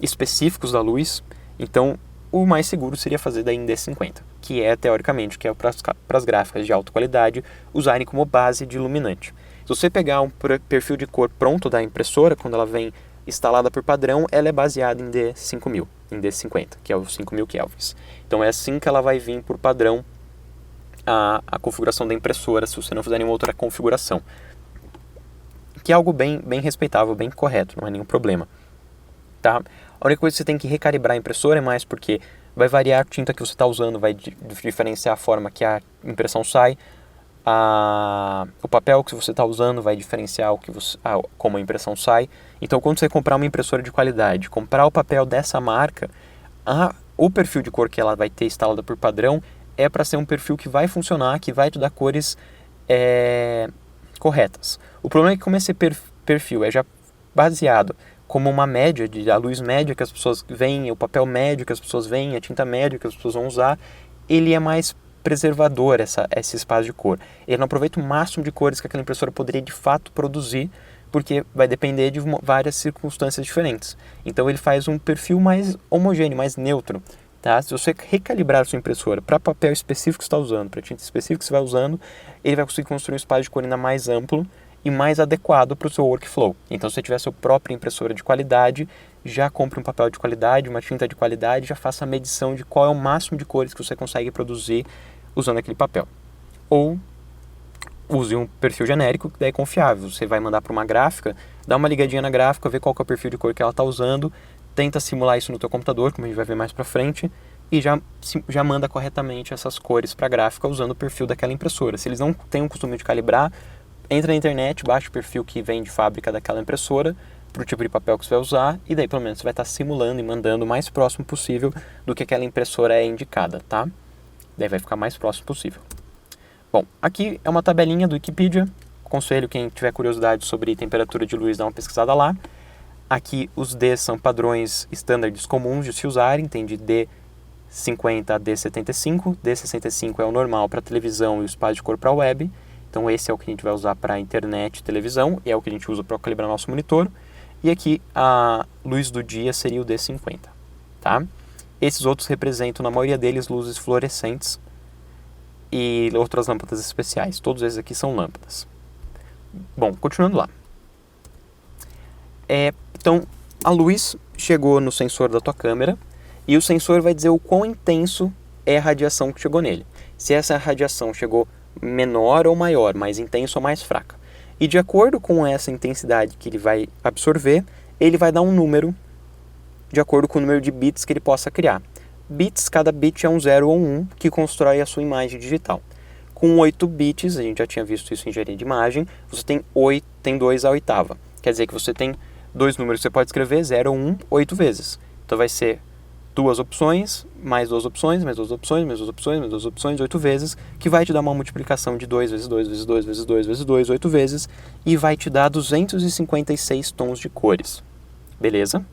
específicos da luz. Então, o mais seguro seria fazer daí em D50, que é, teoricamente, que é para as gráficas de alta qualidade usarem como base de iluminante. Se você pegar um perfil de cor pronto da impressora, quando ela vem instalada por padrão, ela é baseada em D5000, em D50, que é os 5.000 kelvins. Então é assim que ela vai vir por padrão a configuração da impressora, se você não fizer nenhuma outra configuração. Que é algo bem respeitável, bem correto, não é nenhum problema. Tá? A única coisa que você tem que recalibrar a impressora é mais porque vai variar a tinta que você está usando, vai diferenciar a forma que a impressão sai, o papel que você está usando vai diferenciar como a impressão sai. Então, quando você comprar uma impressora de qualidade, comprar o papel dessa marca, o perfil de cor que ela vai ter instalada por padrão é para ser um perfil que vai funcionar, que vai te dar cores corretas. O problema é que como esse perfil é já baseado como uma média, a luz média que as pessoas veem, o papel médio que as pessoas veem, a tinta média que as pessoas vão usar, ele é mais preservador, esse espaço de cor. Ele não aproveita o máximo de cores que aquela impressora poderia de fato produzir, porque vai depender de várias circunstâncias diferentes. Então ele faz um perfil mais homogêneo, mais neutro. Tá? Se você recalibrar a sua impressora para papel específico que você está usando, para tinta específica que você vai usando, ele vai conseguir construir um espaço de cor ainda mais amplo e mais adequado para o seu workflow. Então, se você tiver sua própria impressora de qualidade, já compre um papel de qualidade, uma tinta de qualidade, já faça a medição de qual é o máximo de cores que você consegue produzir usando aquele papel. Ou use um perfil genérico, que daí é confiável. Você vai mandar para uma gráfica, dá uma ligadinha na gráfica, vê qual que é o perfil de cor que ela está usando, tenta simular isso no teu computador, como a gente vai ver mais para frente, e já manda corretamente essas cores para a gráfica usando o perfil daquela impressora. Se eles não têm o costume de calibrar, entra na internet, baixa o perfil que vem de fábrica daquela impressora, para o tipo de papel que você vai usar, e daí pelo menos você vai estar simulando e mandando o mais próximo possível do que aquela impressora é indicada, tá? Daí vai ficar mais próximo possível. Bom, aqui é uma tabelinha do Wikipedia, aconselho quem tiver curiosidade sobre temperatura de luz, dar uma pesquisada lá. Aqui os Ds são padrões estándares comuns de se usarem, tem de D50 a D75, D65 é o normal para televisão e o espaço de cor para web, então esse é o que a gente vai usar para internet e televisão, e é o que a gente usa para calibrar nosso monitor. E aqui a luz do dia seria o D50, tá? Esses outros representam, na maioria deles, luzes fluorescentes e outras lâmpadas especiais. Todos esses aqui são lâmpadas. Bom, continuando lá. Então, a luz chegou no sensor da tua câmera e o sensor vai dizer o quão intenso é a radiação que chegou nele. Se essa radiação chegou menor ou maior, mais intensa ou mais fraca. E de acordo com essa intensidade que ele vai absorver, ele vai dar um número de acordo com o número de bits que ele possa criar. Bits, cada bit é um 0 ou um 1 que constrói a sua imagem digital. Com 8 bits, a gente já tinha visto isso em engenharia de imagem, você tem 2 à oitava. Quer dizer que você tem dois números que você pode escrever, 0 ou 1, 8 vezes. Então vai ser duas opções, mais duas opções, mais duas opções, mais duas opções, mais duas opções, 8 vezes, que vai te dar uma multiplicação de 2 vezes 2 vezes 2 vezes 2 vezes 2, 8 vezes, e vai te dar 256 tons de cores. Beleza?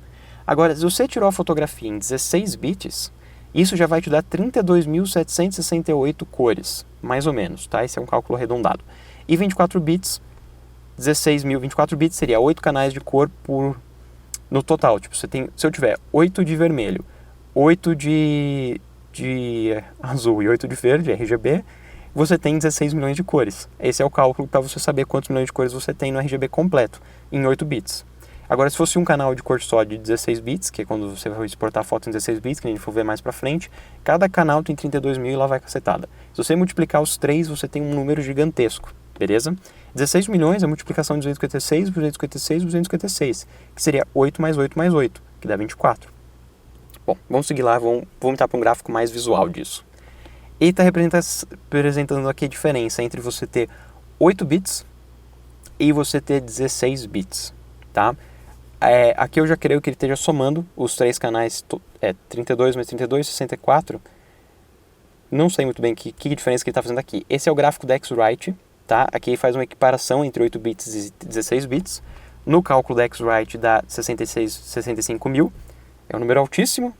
Agora, se você tirou a fotografia em 16 bits, isso já vai te dar 32.768 cores, mais ou menos, tá? Esse é um cálculo arredondado. E 24 bits, 24 bits seria 8 canais de cor no total. Tipo, se eu tiver 8 de vermelho, 8 de azul e 8 de verde, RGB, você tem 16 milhões de cores. Esse é o cálculo para você saber quantos milhões de cores você tem no RGB completo, em 8 bits. Agora, se fosse um canal de cor só de 16 bits, que é quando você vai exportar foto em 16 bits, que a gente for ver mais pra frente, cada canal tem 32 mil e lá vai cacetada. Se você multiplicar os três, você tem um número gigantesco, beleza? 16 milhões é a multiplicação de 256, 256, 256, que seria 8 mais 8 mais 8, que dá 24. Bom, vamos seguir lá, vamos entrar para um gráfico mais visual disso. Ele está representando aqui a diferença entre você ter 8 bits e você ter 16 bits, tá? Aqui eu já creio que ele esteja somando os três canais, 32 mais 32, 64. Não sei muito bem que diferença que ele está fazendo aqui. Esse é o gráfico da X-Rite, tá? Aqui ele faz uma equiparação entre 8 bits e 16 bits. No cálculo da X-Rite dá 65 mil, é um número altíssimo,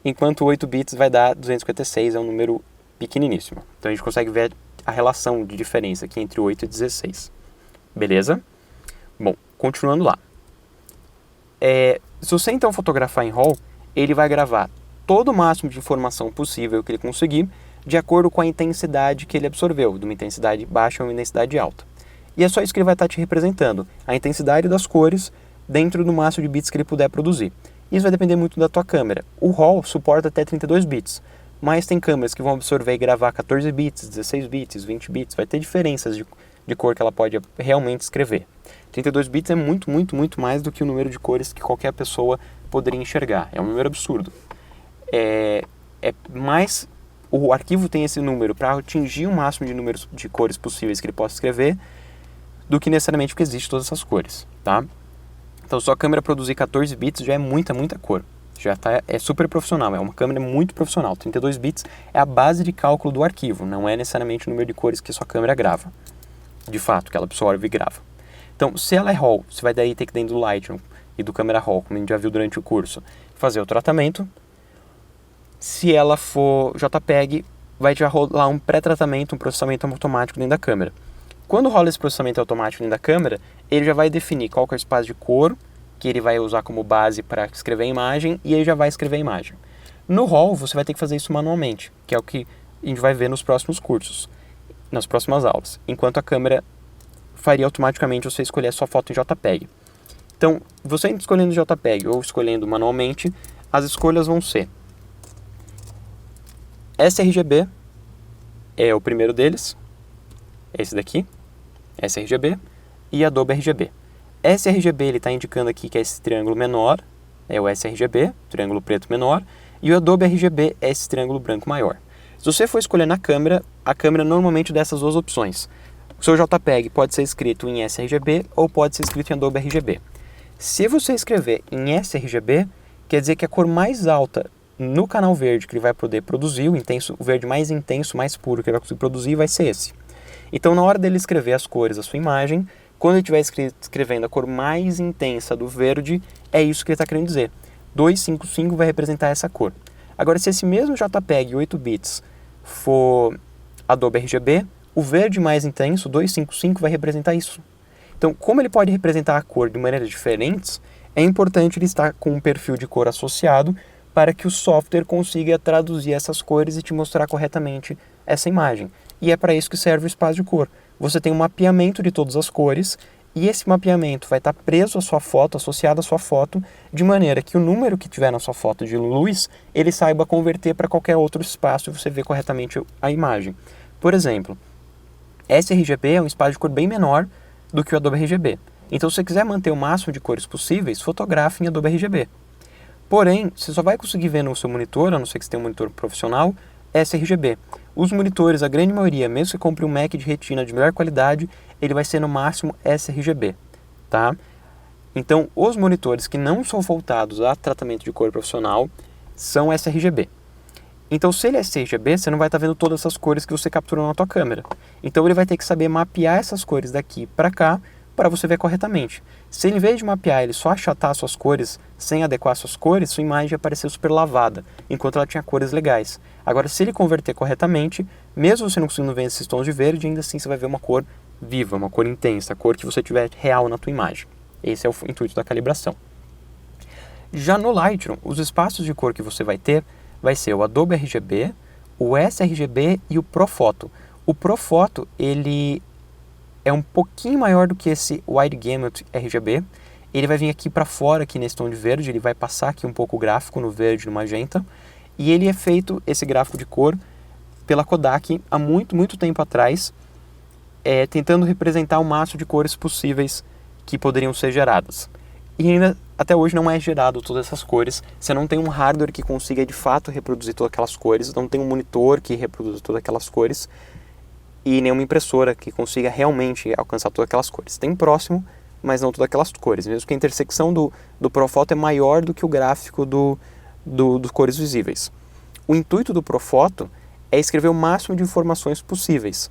enquanto 8 bits vai dar 256, é um número pequeniníssimo. Então a gente consegue ver a relação de diferença aqui entre 8 e 16. Beleza? Bom, continuando lá. Se você então fotografar em RAW, ele vai gravar todo o máximo de informação possível que ele conseguir, de acordo com a intensidade que ele absorveu, de uma intensidade baixa a uma intensidade alta. E é só isso que ele vai estar te representando, a intensidade das cores dentro do máximo de bits que ele puder produzir. Isso vai depender muito da tua câmera. O RAW suporta até 32 bits, mas tem câmeras que vão absorver e gravar 14 bits, 16 bits, 20 bits, vai ter diferenças de cor que ela pode realmente escrever. 32 bits é muito, muito, muito mais do que o número de cores que qualquer pessoa poderia enxergar. É um número absurdo. Mas o arquivo tem esse número para atingir o máximo de números de cores possíveis que ele possa escrever, do que necessariamente porque existe todas essas cores, tá? Então, só a câmera produzir 14 bits já é muita, muita cor. É super profissional, é uma câmera muito profissional. 32 bits é a base de cálculo do arquivo, não é necessariamente o número de cores que sua câmera grava. De fato, que ela absorve e grava. Então, se ela é RAW, você vai daí ter que dentro do Lightroom e do Camera Raw, como a gente já viu durante o curso, fazer o tratamento. Se ela for JPEG, vai já rolar um pré-tratamento, um processamento automático dentro da câmera. Quando rola esse processamento automático dentro da câmera, ele já vai definir qual que é o espaço de cor que ele vai usar como base para escrever a imagem, e ele já vai escrever a imagem. No RAW, você vai ter que fazer isso manualmente, que é o que a gente vai ver nos próximos cursos, nas próximas aulas, enquanto a câmera faria automaticamente você escolher a sua foto em JPEG. Então, você escolhendo JPEG ou escolhendo manualmente, as escolhas vão ser sRGB, é o primeiro deles, esse daqui, sRGB, e Adobe RGB. sRGB ele está indicando aqui que é esse triângulo menor, é o sRGB, triângulo preto menor, e o Adobe RGB é esse triângulo branco maior. Se você for escolher na câmera, a câmera normalmente dá essas duas opções. O seu JPEG pode ser escrito em sRGB ou pode ser escrito em Adobe RGB. Se você escrever em sRGB, quer dizer que a cor mais alta no canal verde que ele vai poder produzir, o verde mais intenso, mais puro que ele vai conseguir produzir, vai ser esse. Então, na hora dele escrever as cores da sua imagem, quando ele estiver escrevendo a cor mais intensa do verde, é isso que ele está querendo dizer. 255 vai representar essa cor. Agora, se esse mesmo JPEG 8 bits for Adobe RGB, o verde mais intenso, 255, vai representar isso. Então, como ele pode representar a cor de maneiras diferentes, é importante ele estar com um perfil de cor associado para que o software consiga traduzir essas cores e te mostrar corretamente essa imagem. E é para isso que serve o espaço de cor. Você tem um mapeamento de todas as cores e esse mapeamento vai estar preso à sua foto, associado à sua foto, de maneira que o número que tiver na sua foto de luz, ele saiba converter para qualquer outro espaço e você vê corretamente a imagem. Por exemplo, sRGB é um espaço de cor bem menor do que o Adobe RGB. Então, se você quiser manter o máximo de cores possíveis, fotografe em Adobe RGB. Porém, você só vai conseguir ver no seu monitor, a não ser que você tenha um monitor profissional, sRGB. Os monitores, a grande maioria, mesmo que você compre um Mac de retina de melhor qualidade, ele vai ser no máximo sRGB, tá? Então, os monitores que não são voltados a tratamento de cor profissional são sRGB. Então, se ele é sRGB, você não vai estar vendo todas essas cores que você capturou na tua câmera. Então, ele vai ter que saber mapear essas cores daqui para cá, para você ver corretamente. Se ele, em vez de mapear, ele só achatar suas cores, sem adequar suas cores, sua imagem ia parecer super lavada, enquanto ela tinha cores legais. Agora, se ele converter corretamente, mesmo você não conseguindo ver esses tons de verde, ainda assim você vai ver uma cor viva, uma cor intensa, a cor que você tiver real na tua imagem. Esse é o intuito da calibração. Já no Lightroom, os espaços de cor que você vai ter vai ser o Adobe RGB, o sRGB e o Profoto. O Profoto, ele é um pouquinho maior do que esse Wide Gamut RGB. Ele vai vir aqui para fora, aqui nesse tom de verde, ele vai passar aqui um pouco o gráfico no verde e no magenta. E ele é feito, esse gráfico de cor, pela Kodak há muito tempo atrás, tentando representar o máximo de cores possíveis que poderiam ser geradas. E ainda, até hoje, não é gerado todas essas cores. Você não tem um hardware que consiga, de fato, reproduzir todas aquelas cores. Não tem um monitor que reproduza todas aquelas cores. E nenhuma impressora que consiga realmente alcançar todas aquelas cores. Tem próximo, mas não todas aquelas cores. Mesmo que a intersecção do Profoto é maior do que o gráfico dos cores visíveis. O intuito do Profoto é escrever o máximo de informações possíveis.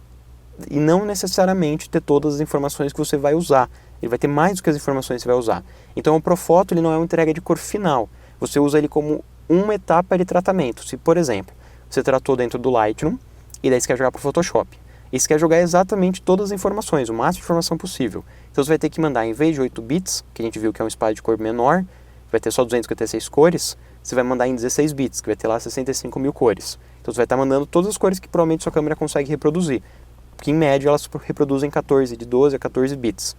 E não necessariamente ter todas as informações que você vai usar. Ele vai ter mais do que as informações que você vai usar. Então o Profoto ele não é uma entrega de cor final. Você usa ele como uma etapa de tratamento. Se, por exemplo, você tratou dentro do Lightroom e daí você quer jogar para o Photoshop. E você quer jogar exatamente todas as informações, o máximo de informação possível. Então você vai ter que mandar, em vez de 8 bits, que a gente viu que é um espaço de cor menor, vai ter só 256 cores, você vai mandar em 16 bits, que vai ter lá 65 mil cores. Então você vai estar mandando todas as cores que provavelmente sua câmera consegue reproduzir. Porque em média elas reproduzem 14, de 12 a 14 bits.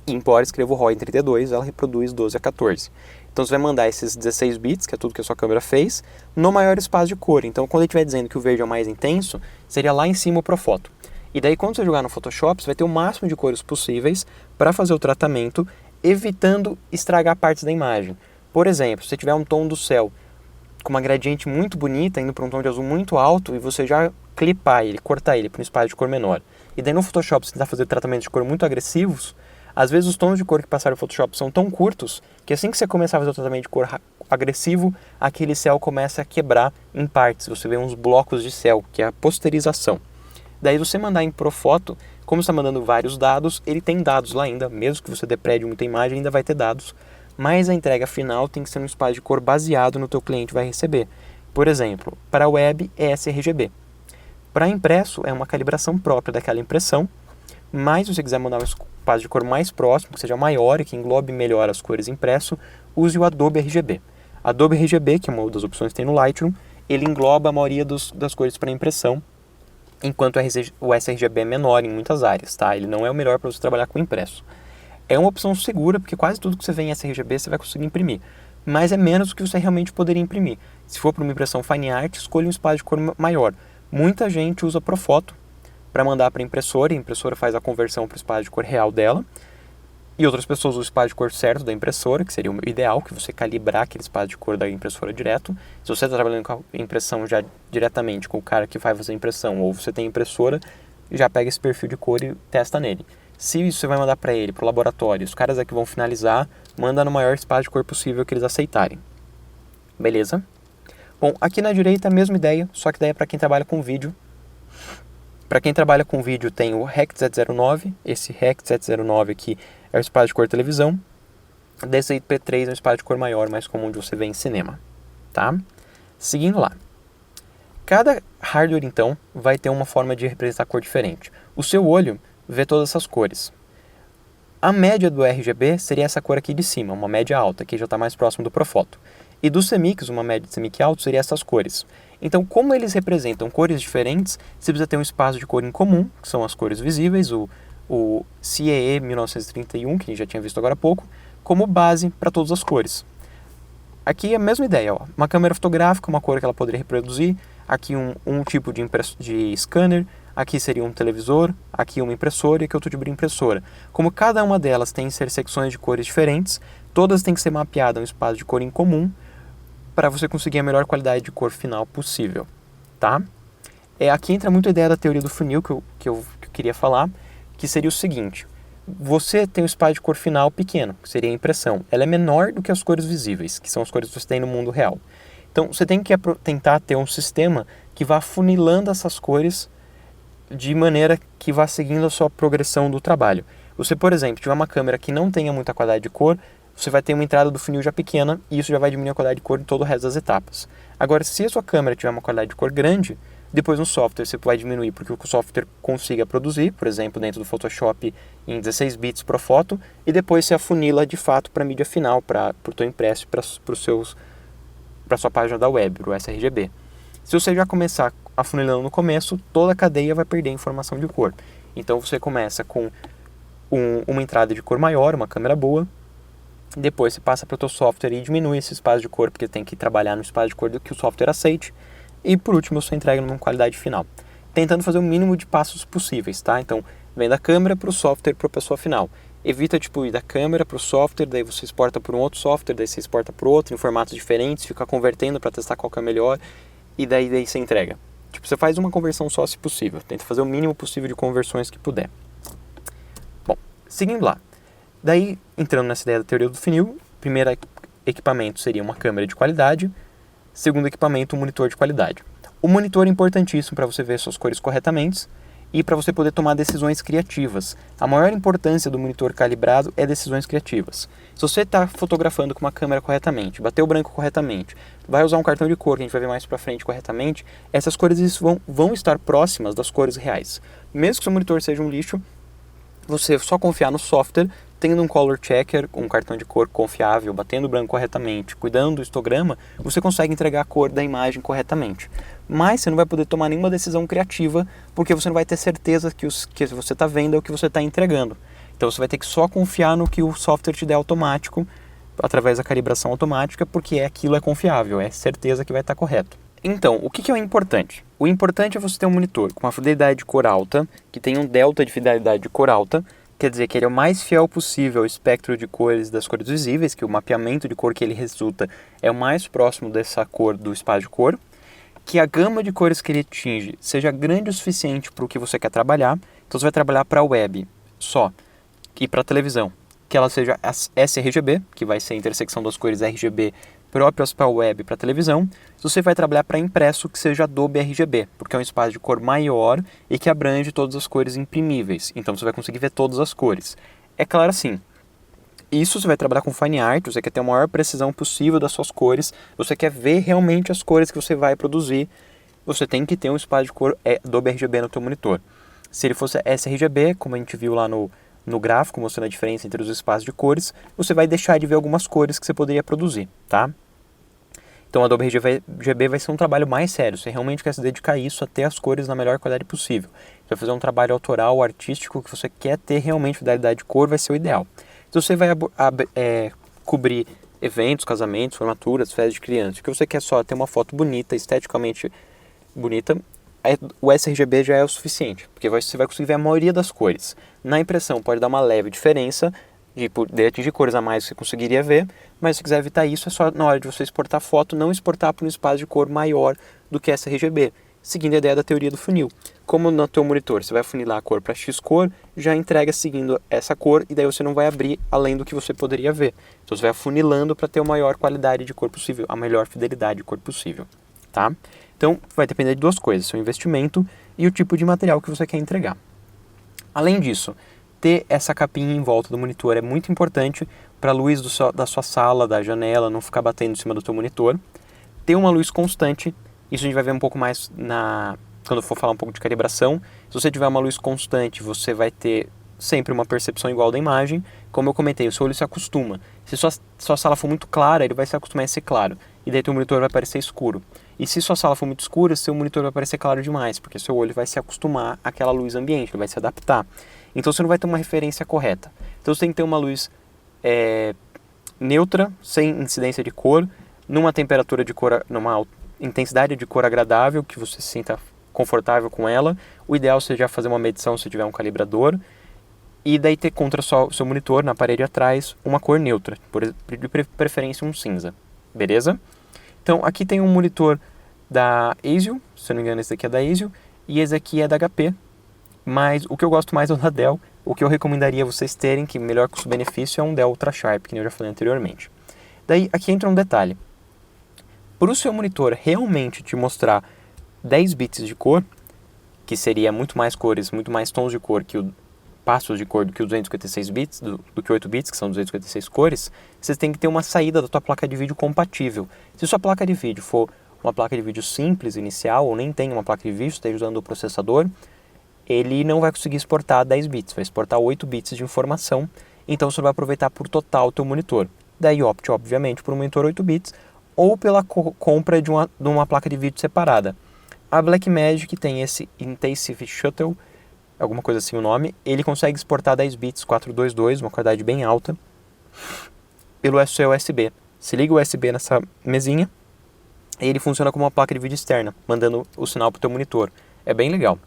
E embora escreva o RAW em 32, ela reproduz 12 a 14. Então você vai mandar esses 16 bits, que é tudo que a sua câmera fez, no maior espaço de cor. Então quando ele estiver dizendo que o verde é o mais intenso, seria lá em cima o Profoto. E daí quando você jogar no Photoshop, você vai ter o máximo de cores possíveis para fazer o tratamento, evitando estragar partes da imagem. Por exemplo, se você tiver um tom do céu com uma gradiente muito bonita, indo para um tom de azul muito alto, e você já clipar ele, cortar ele para um espaço de cor menor, e daí no Photoshop você tentar fazer tratamentos de cor muito agressivos, às vezes os tons de cor que passaram no Photoshop são tão curtos que assim que você começar a fazer o tratamento de cor agressivo, aquele céu começa a quebrar em partes. Você vê uns blocos de céu, que é a posterização. Daí você mandar em Profoto, como você está mandando vários dados, ele tem dados lá ainda, mesmo que você deprede muita imagem, ainda vai ter dados. Mas a entrega final tem que ser um espaço de cor baseado no teu cliente vai receber. Por exemplo, para a web é sRGB. Para impresso é uma calibração própria daquela impressão, mas se você quiser mandar um espaço de cor mais próximo, que seja maior e que englobe melhor as cores impresso, use o Adobe RGB. Adobe RGB, que é uma das opções que tem no Lightroom, ele engloba a maioria das cores para impressão, enquanto o sRGB é menor em muitas áreas, tá? Ele não é o melhor para você trabalhar com impresso. É uma opção segura, porque quase tudo que você vê em sRGB você vai conseguir imprimir, mas é menos do que você realmente poderia imprimir. Se for para uma impressão fine art, escolha um espaço de cor maior. Muita gente usa Profoto para mandar para a impressora faz a conversão para o espaço de cor real dela, e outras pessoas usam o espaço de cor certo da impressora, que seria o ideal, que você calibrar aquele espaço de cor da impressora direto. Se você está trabalhando com a impressão já diretamente com o cara que vai fazer a impressão, ou você tem impressora, já pega esse perfil de cor e testa nele. Se você vai mandar para ele, para o laboratório, os caras aqui vão finalizar, manda no maior espaço de cor possível que eles aceitarem. Beleza? Bom, aqui na direita a mesma ideia, só que daí é para quem trabalha com vídeo. Para quem trabalha com vídeo tem o REC Z09, esse REC Z09 aqui é o espaço de cor televisão. DCI-P3 é um espaço de cor maior, mais comum de você ver em cinema. Tá? Seguindo lá. Cada hardware, então, vai ter uma forma de representar cor diferente. O seu olho vê todas essas cores. A média do RGB seria essa cor aqui de cima, uma média alta, que já está mais próximo do Profoto. E do CMYK, uma média de CMYK alto, seria essas cores. Então, como eles representam cores diferentes, você precisa ter um espaço de cor em comum, que são as cores visíveis, o CEE 1931, que a gente já tinha visto agora há pouco, como base para todas as cores. Aqui é a mesma ideia, ó. Uma câmera fotográfica, uma cor que ela poderia reproduzir, aqui um tipo de scanner, aqui seria um televisor, aqui uma impressora e aqui outro tipo de impressora. Como cada uma delas tem intersecções de cores diferentes, todas têm que ser mapeadas em um espaço de cor em comum para você conseguir a melhor qualidade de cor final possível, tá? Aqui entra muito a ideia da teoria do funil que eu queria falar, que seria o seguinte: você tem um espaço de cor final pequeno, que seria a impressão. Ela é menor do que as cores visíveis, que são as cores que você tem no mundo real. Então, você tem que tentar ter um sistema que vá funilando essas cores de maneira que vá seguindo a sua progressão do trabalho. Você, por exemplo, tiver uma câmera que não tenha muita qualidade de cor, você vai ter uma entrada do funil já pequena e isso já vai diminuir a qualidade de cor em todo o resto das etapas. Agora, se a sua câmera tiver uma qualidade de cor grande, depois no software você vai diminuir porque o software consiga produzir, por exemplo, dentro do Photoshop em 16 bits por foto, e depois você afunila de fato para a mídia final, para o teu impresso, para a sua página da web, para o sRGB. Se você já começar afunilando no começo, toda a cadeia vai perder informação de cor. Então você começa com uma entrada de cor maior, uma câmera boa, depois você passa para o teu software e diminui esse espaço de cor, porque tem que trabalhar no espaço de cor que o software aceite, e por último você entrega numa qualidade final, tentando fazer o mínimo de passos possíveis, tá? Então, vem da câmera para o software para a pessoa final. Evita ir da câmera para o software, daí você exporta para um outro software, daí você exporta para outro em formatos diferentes, fica convertendo para testar qual que é melhor, e daí você entrega. Você faz uma conversão só se possível, tenta fazer o mínimo possível de conversões que puder. Bom, seguindo lá. Daí, entrando nessa ideia da teoria do funil, primeiro equipamento seria uma câmera de qualidade, segundo equipamento, um monitor de qualidade. O monitor é importantíssimo para você ver suas cores corretamente e para você poder tomar decisões criativas. A maior importância do monitor calibrado é decisões criativas. Se você está fotografando com uma câmera corretamente, bateu o branco corretamente, vai usar um cartão de cor que a gente vai ver mais para frente corretamente, essas cores vão estar próximas das cores reais. Mesmo que o seu monitor seja um lixo, você só confiar no software, tendo um color checker, um cartão de cor confiável, batendo o branco corretamente, cuidando do histograma, você consegue entregar a cor da imagem corretamente. Mas você não vai poder tomar nenhuma decisão criativa, porque você não vai ter certeza que que você está vendo é o que você está entregando. Então você vai ter que só confiar no que o software te der automático, através da calibração automática, porque aquilo é confiável, é certeza que vai estar correto. Então, o que é o importante? O importante é você ter um monitor com uma fidelidade de cor alta, que tem um delta de fidelidade de cor alta, quer dizer que ele é o mais fiel possível ao espectro de cores das cores visíveis, que o mapeamento de cor que ele resulta é o mais próximo dessa cor do espaço de cor, que a gama de cores que ele atinge seja grande o suficiente para o que você quer trabalhar, então você vai trabalhar para a web só, e para a televisão, que ela seja sRGB, que vai ser a intersecção das cores RGB próprias para a web e para a televisão. Se você vai trabalhar para impresso, que seja Adobe RGB, porque é um espaço de cor maior e que abrange todas as cores imprimíveis. Então você vai conseguir ver todas as cores. É claro assim, isso você vai trabalhar com Fine Art, você quer ter a maior precisão possível das suas cores, você quer ver realmente as cores que você vai produzir, você tem que ter um espaço de cor Adobe RGB no teu monitor. Se ele fosse sRGB, como a gente viu lá no gráfico, mostrando a diferença entre os espaços de cores, você vai deixar de ver algumas cores que você poderia produzir, tá? Então a Adobe RGB vai ser um trabalho mais sério, você realmente quer se dedicar a isso, a ter as cores na melhor qualidade possível. Você vai fazer um trabalho autoral, artístico, que você quer ter realmente fidelidade de cor, vai ser o ideal. Se você vai cobrir eventos, casamentos, formaturas, festas de criança, que você quer só ter uma foto bonita, esteticamente bonita, o sRGB já é o suficiente, porque você vai conseguir ver a maioria das cores. Na impressão pode dar uma leve diferença, de atingir cores a mais que você conseguiria ver, mas se quiser evitar isso, é só na hora de você exportar foto, não exportar para um espaço de cor maior do que sRGB. seguindo a ideia da teoria do funil. Como no teu monitor você vai funilar a cor para X cor, já entrega seguindo essa cor, e daí você não vai abrir além do que você poderia ver. Então você vai afunilando para ter a maior qualidade de cor possível, a melhor fidelidade de cor possível, tá? Então vai depender de duas coisas, seu investimento e o tipo de material que você quer entregar. Além disso, ter essa capinha em volta do monitor é muito importante para a luz da sua sala, da janela, não ficar batendo em cima do teu monitor. Ter uma luz constante, isso a gente vai ver um pouco mais quando for falar um pouco de calibração. Se você tiver uma luz constante, você vai ter sempre uma percepção igual da imagem. Como eu comentei, o seu olho se acostuma. Se sua sala for muito clara, ele vai se acostumar a ser claro, e daí teu monitor vai parecer escuro. E se sua sala for muito escura, seu monitor vai parecer claro demais, porque seu olho vai se acostumar àquela luz ambiente, ele vai se adaptar. Então você não vai ter uma referência correta. Então você tem que ter uma luz neutra, sem incidência de cor, numa temperatura de cor, numa intensidade de cor agradável, que você se sinta confortável com ela. O ideal seja fazer uma medição se tiver um calibrador, e daí ter contra o seu monitor, na parede atrás, uma cor neutra, de preferência um cinza, beleza? Então aqui tem um monitor da ASIO, se eu não me engano esse daqui é da ASIO, e esse aqui é da HP, mas o que eu gosto mais é o da Dell. O que eu recomendaria vocês terem, que melhor custo-benefício, é um Dell Ultra Sharp, que eu já falei anteriormente. Daí aqui entra um detalhe. Para o seu monitor realmente te mostrar 10 bits de cor, que seria muito mais cores, muito mais tons de cor passos de cor do que os 256 bits, do que 8 bits, que são 256 cores, você tem que ter uma saída da tua placa de vídeo compatível. Se sua placa de vídeo for uma placa de vídeo simples, inicial, ou nem tem uma placa de vídeo, esteja usando o processador, ele não vai conseguir exportar 10 bits, vai exportar 8 bits de informação, então você vai aproveitar por total o teu monitor. Daí opte, obviamente, por um monitor 8 bits, ou pela compra de uma placa de vídeo separada. A Blackmagic tem esse Intensive Shuttle, alguma coisa assim o nome, ele consegue exportar 10 bits 422, uma qualidade bem alta, pelo seu USB. Se liga o USB nessa mesinha, e ele funciona como uma placa de vídeo externa, mandando o sinal para o teu monitor. É bem legal.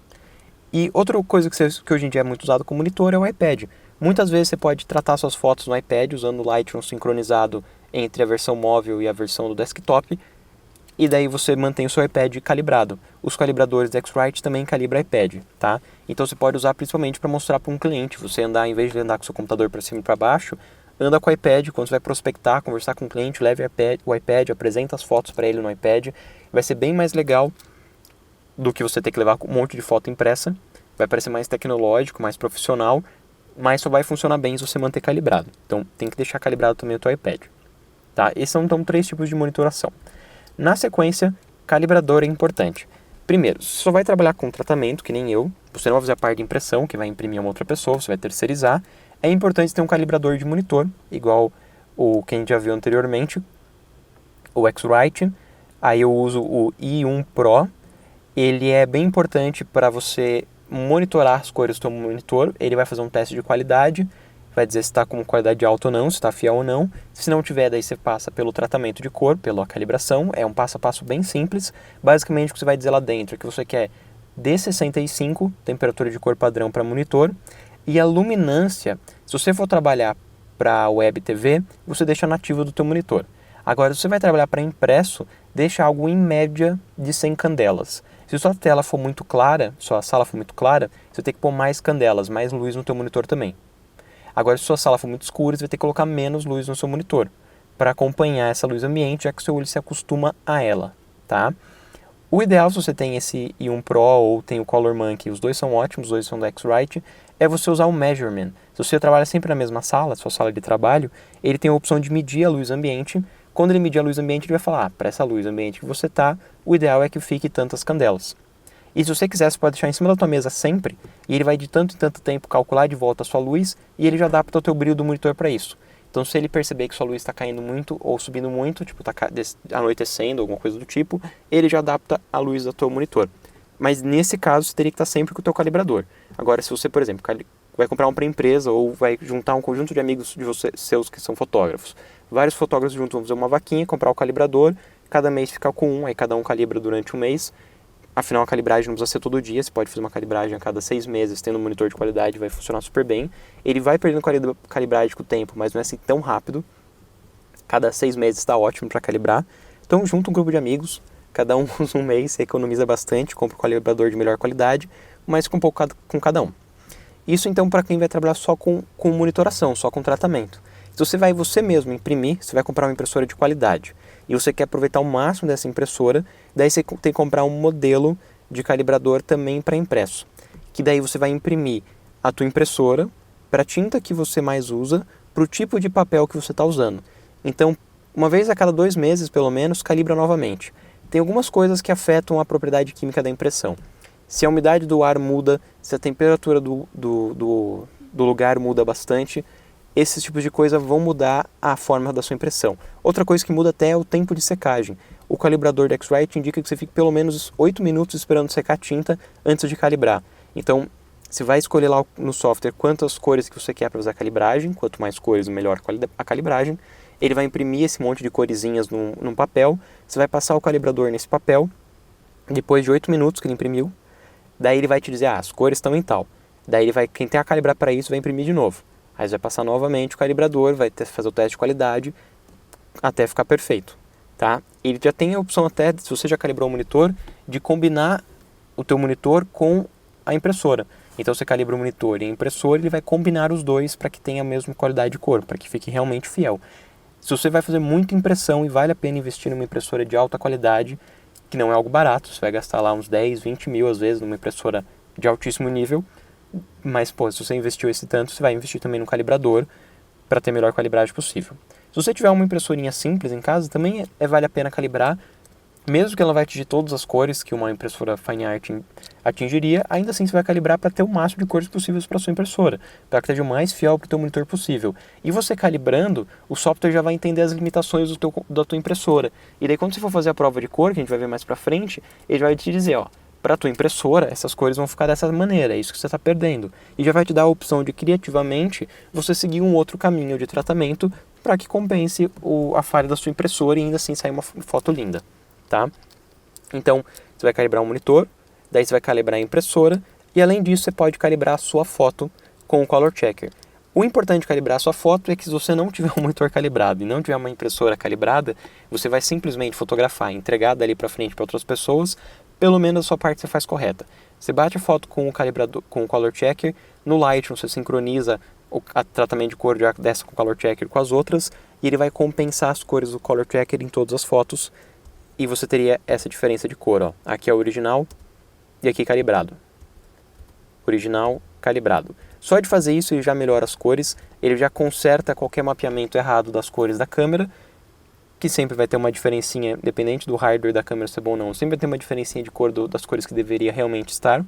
E outra coisa que hoje em dia é muito usado com monitor é o iPad. Muitas vezes você pode tratar suas fotos no iPad usando o Lightroom sincronizado entre a versão móvel e a versão do desktop, e daí você mantém o seu iPad calibrado. Os calibradores da X-Rite também calibram iPad, tá? Então você pode usar principalmente para mostrar para um cliente. Você em vez de andar com o seu computador para cima e para baixo, anda com o iPad. Quando você vai prospectar, conversar com o cliente, leve o iPad, apresenta as fotos para ele no iPad. Vai ser bem mais legal do que você ter que levar um monte de foto impressa. Vai parecer mais tecnológico, mais profissional, mas só vai funcionar bem se você manter calibrado. Então tem que deixar calibrado também o teu iPad, tá? Esses são então 3 tipos de monitoração. Na sequência, calibrador é importante. Primeiro, você só vai trabalhar com tratamento, que nem eu. Você não vai fazer a parte de impressão, que vai imprimir uma outra pessoa, você vai terceirizar. É importante ter um calibrador de monitor, igual o que a gente já viu anteriormente, o X-Rite. Aí eu uso o i1 Pro. Ele é bem importante para você monitorar as cores do seu monitor. Ele vai fazer um teste de qualidade, vai dizer se está com qualidade alta ou não, se está fiel ou não. Se não tiver, daí você passa pelo tratamento de cor, pela calibração. É um passo a passo bem simples. Basicamente o que você vai dizer lá dentro é que você quer D65, temperatura de cor padrão para monitor, e a luminância, se você for trabalhar para web TV, você deixa nativo do teu monitor. Agora, se você vai trabalhar para impresso, deixa algo em média de 100 candelas. Se sua tela for muito clara, sua sala for muito clara, você tem que pôr mais candelas, mais luz no teu monitor também. Agora, se sua sala for muito escura, você vai ter que colocar menos luz no seu monitor, para acompanhar essa luz ambiente, já que o seu olho se acostuma a ela, tá? O ideal, se você tem esse i1 Pro ou tem o Color Monkey, os dois são ótimos, os dois são da X-Rite, é você usar o Measurement. Se você trabalha sempre na mesma sala, sua sala de trabalho, ele tem a opção de medir a luz ambiente. Quando ele medir a luz ambiente, ele vai falar, para essa luz ambiente que você está, o ideal é que fique tantas candelas. E se você quiser, você pode deixar em cima da tua mesa sempre, e ele vai de tanto em tanto tempo calcular de volta a sua luz, e ele já adapta o teu brilho do monitor para isso. Então, se ele perceber que sua luz está caindo muito ou subindo muito, tipo, está anoitecendo, alguma coisa do tipo, ele já adapta a luz do teu monitor. Mas nesse caso, você teria que estar sempre com o teu calibrador. Agora, se você, por exemplo, vai comprar um para empresa ou vai juntar um conjunto de amigos de seus que são fotógrafos, vários fotógrafos juntos vão fazer uma vaquinha, comprar o calibrador, cada mês ficar com um, aí cada um calibra durante um mês. Afinal, a calibragem não precisa ser todo dia, você pode fazer uma calibragem a cada 6 meses, tendo um monitor de qualidade, vai funcionar super bem. Ele vai perdendo calibragem com o tempo, mas não é assim tão rápido. Cada 6 meses está ótimo para calibrar. Então, junta um grupo de amigos, cada um usa um mês, você economiza bastante, compra um calibrador de melhor qualidade, mas com um pouco com cada um. Isso então para quem vai trabalhar só com monitoração, só com tratamento. Se você vai você mesmo imprimir, você vai comprar uma impressora de qualidade e você quer aproveitar o máximo dessa impressora, daí você tem que comprar um modelo de calibrador também para impresso, que daí você vai imprimir a tua impressora para a tinta que você mais usa, para o tipo de papel que você está usando. Então, uma vez a cada 2 meses, pelo menos, calibra novamente. Tem algumas coisas que afetam a propriedade química da impressão. Se a umidade do ar muda, se a temperatura do lugar muda bastante, esses tipos de coisa vão mudar a forma da sua impressão. Outra coisa que muda até é o tempo de secagem. O calibrador da X-Rite indica que você fique pelo menos 8 minutos esperando secar a tinta antes de calibrar. Então, você vai escolher lá no software quantas cores que você quer para usar a calibragem, quanto mais cores, melhor a calibragem. Ele vai imprimir esse monte de coresinhas num papel, você vai passar o calibrador nesse papel, depois de 8 minutos que ele imprimiu, daí ele vai te dizer, as cores estão em tal. Daí quem tem a calibrar para isso vai imprimir de novo. Aí você vai passar novamente o calibrador, vai fazer o teste de qualidade até ficar perfeito. Tá? Ele já tem a opção até, se você já calibrou o monitor, de combinar o teu monitor com a impressora. Então você calibra o monitor e a impressora, ele vai combinar os dois para que tenha a mesma qualidade de cor, para que fique realmente fiel. Se você vai fazer muita impressão e vale a pena investir numa impressora de alta qualidade, que não é algo barato, você vai gastar lá uns 10, 20 mil às vezes numa impressora de altíssimo nível, mas se você investiu esse tanto, você vai investir também no calibrador para ter a melhor calibragem possível. Se você tiver uma impressorinha simples em casa, também vale a pena calibrar, mesmo que ela vai atingir todas as cores que uma impressora Fine Art atingiria, ainda assim você vai calibrar para ter o máximo de cores possíveis para sua impressora, para que seja o mais fiel para o teu monitor possível. E você calibrando, o software já vai entender as limitações da tua impressora. E daí quando você for fazer a prova de cor, que a gente vai ver mais para frente, ele vai te dizer, para a tua impressora, essas cores vão ficar dessa maneira, é isso que você está perdendo. E já vai te dar a opção de, criativamente, você seguir um outro caminho de tratamento para que compense a falha da sua impressora e ainda assim sair uma foto linda. Tá? Então, você vai calibrar um monitor, daí você vai calibrar a impressora e além disso você pode calibrar a sua foto com o Color Checker. O importante de calibrar a sua foto é que se você não tiver um monitor calibrado e não tiver uma impressora calibrada, você vai simplesmente fotografar, entregar dali para frente para outras pessoas, pelo menos a sua parte você faz correta. Você bate a foto com o calibrador, com o Color Checker, no Lightroom você sincroniza o tratamento de cor dessa com o Color Checker com as outras e ele vai compensar as cores do Color Checker em todas as fotos. E você teria essa diferença de cor, Aqui é o original e aqui calibrado. Original, calibrado. Só de fazer isso ele já melhora as cores, ele já conserta qualquer mapeamento errado das cores da câmera, que sempre vai ter uma diferencinha, dependente do hardware da câmera ser bom ou não, sempre vai ter uma diferencinha de cor das cores que deveria realmente estar.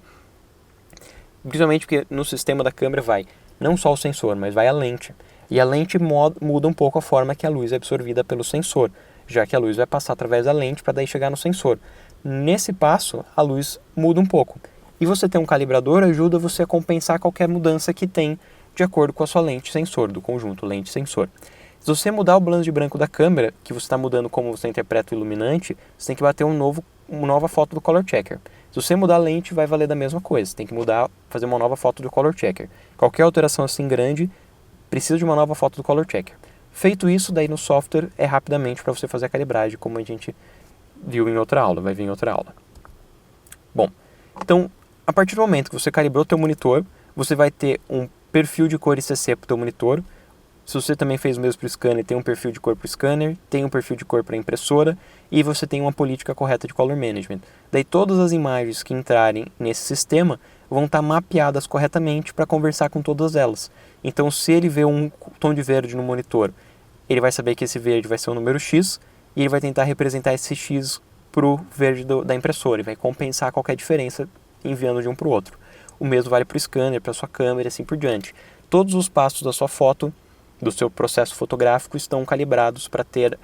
Principalmente porque no sistema da câmera vai não só o sensor, mas vai a lente. E a lente muda um pouco a forma que a luz é absorvida pelo sensor, já que a luz vai passar através da lente para daí chegar no sensor. Nesse passo, a luz muda um pouco. E você ter um calibrador ajuda você a compensar qualquer mudança que tem de acordo com a sua lente sensor, do conjunto lente-sensor. Se você mudar o balanço de branco da câmera, que você está mudando como você interpreta o iluminante, você tem que bater uma nova foto do Color Checker. Se você mudar a lente, vai valer da mesma coisa. Você tem que fazer uma nova foto do Color Checker. Qualquer alteração assim grande, precisa de uma nova foto do Color Checker. Feito isso, daí no software é rapidamente para você fazer a calibragem, como a gente viu em outra aula, vai vir em outra aula. Bom, então, a partir do momento que você calibrou o teu monitor, você vai ter um perfil de cor ICC para o teu monitor. Se você também fez o mesmo para o scanner, tem um perfil de cor para o scanner, tem um perfil de cor para a impressora e você tem uma política correta de color management. Daí todas as imagens que entrarem nesse sistema vão estar mapeadas corretamente para conversar com todas elas. Então, se ele vê um tom de verde no monitor, ele vai saber que esse verde vai ser o número X e ele vai tentar representar esse X para o verde da impressora e vai compensar qualquer diferença enviando de um para o outro. O mesmo vale para o scanner, para a sua câmera e assim por diante. Todos os passos da sua foto, do seu processo fotográfico, estão calibrados para ter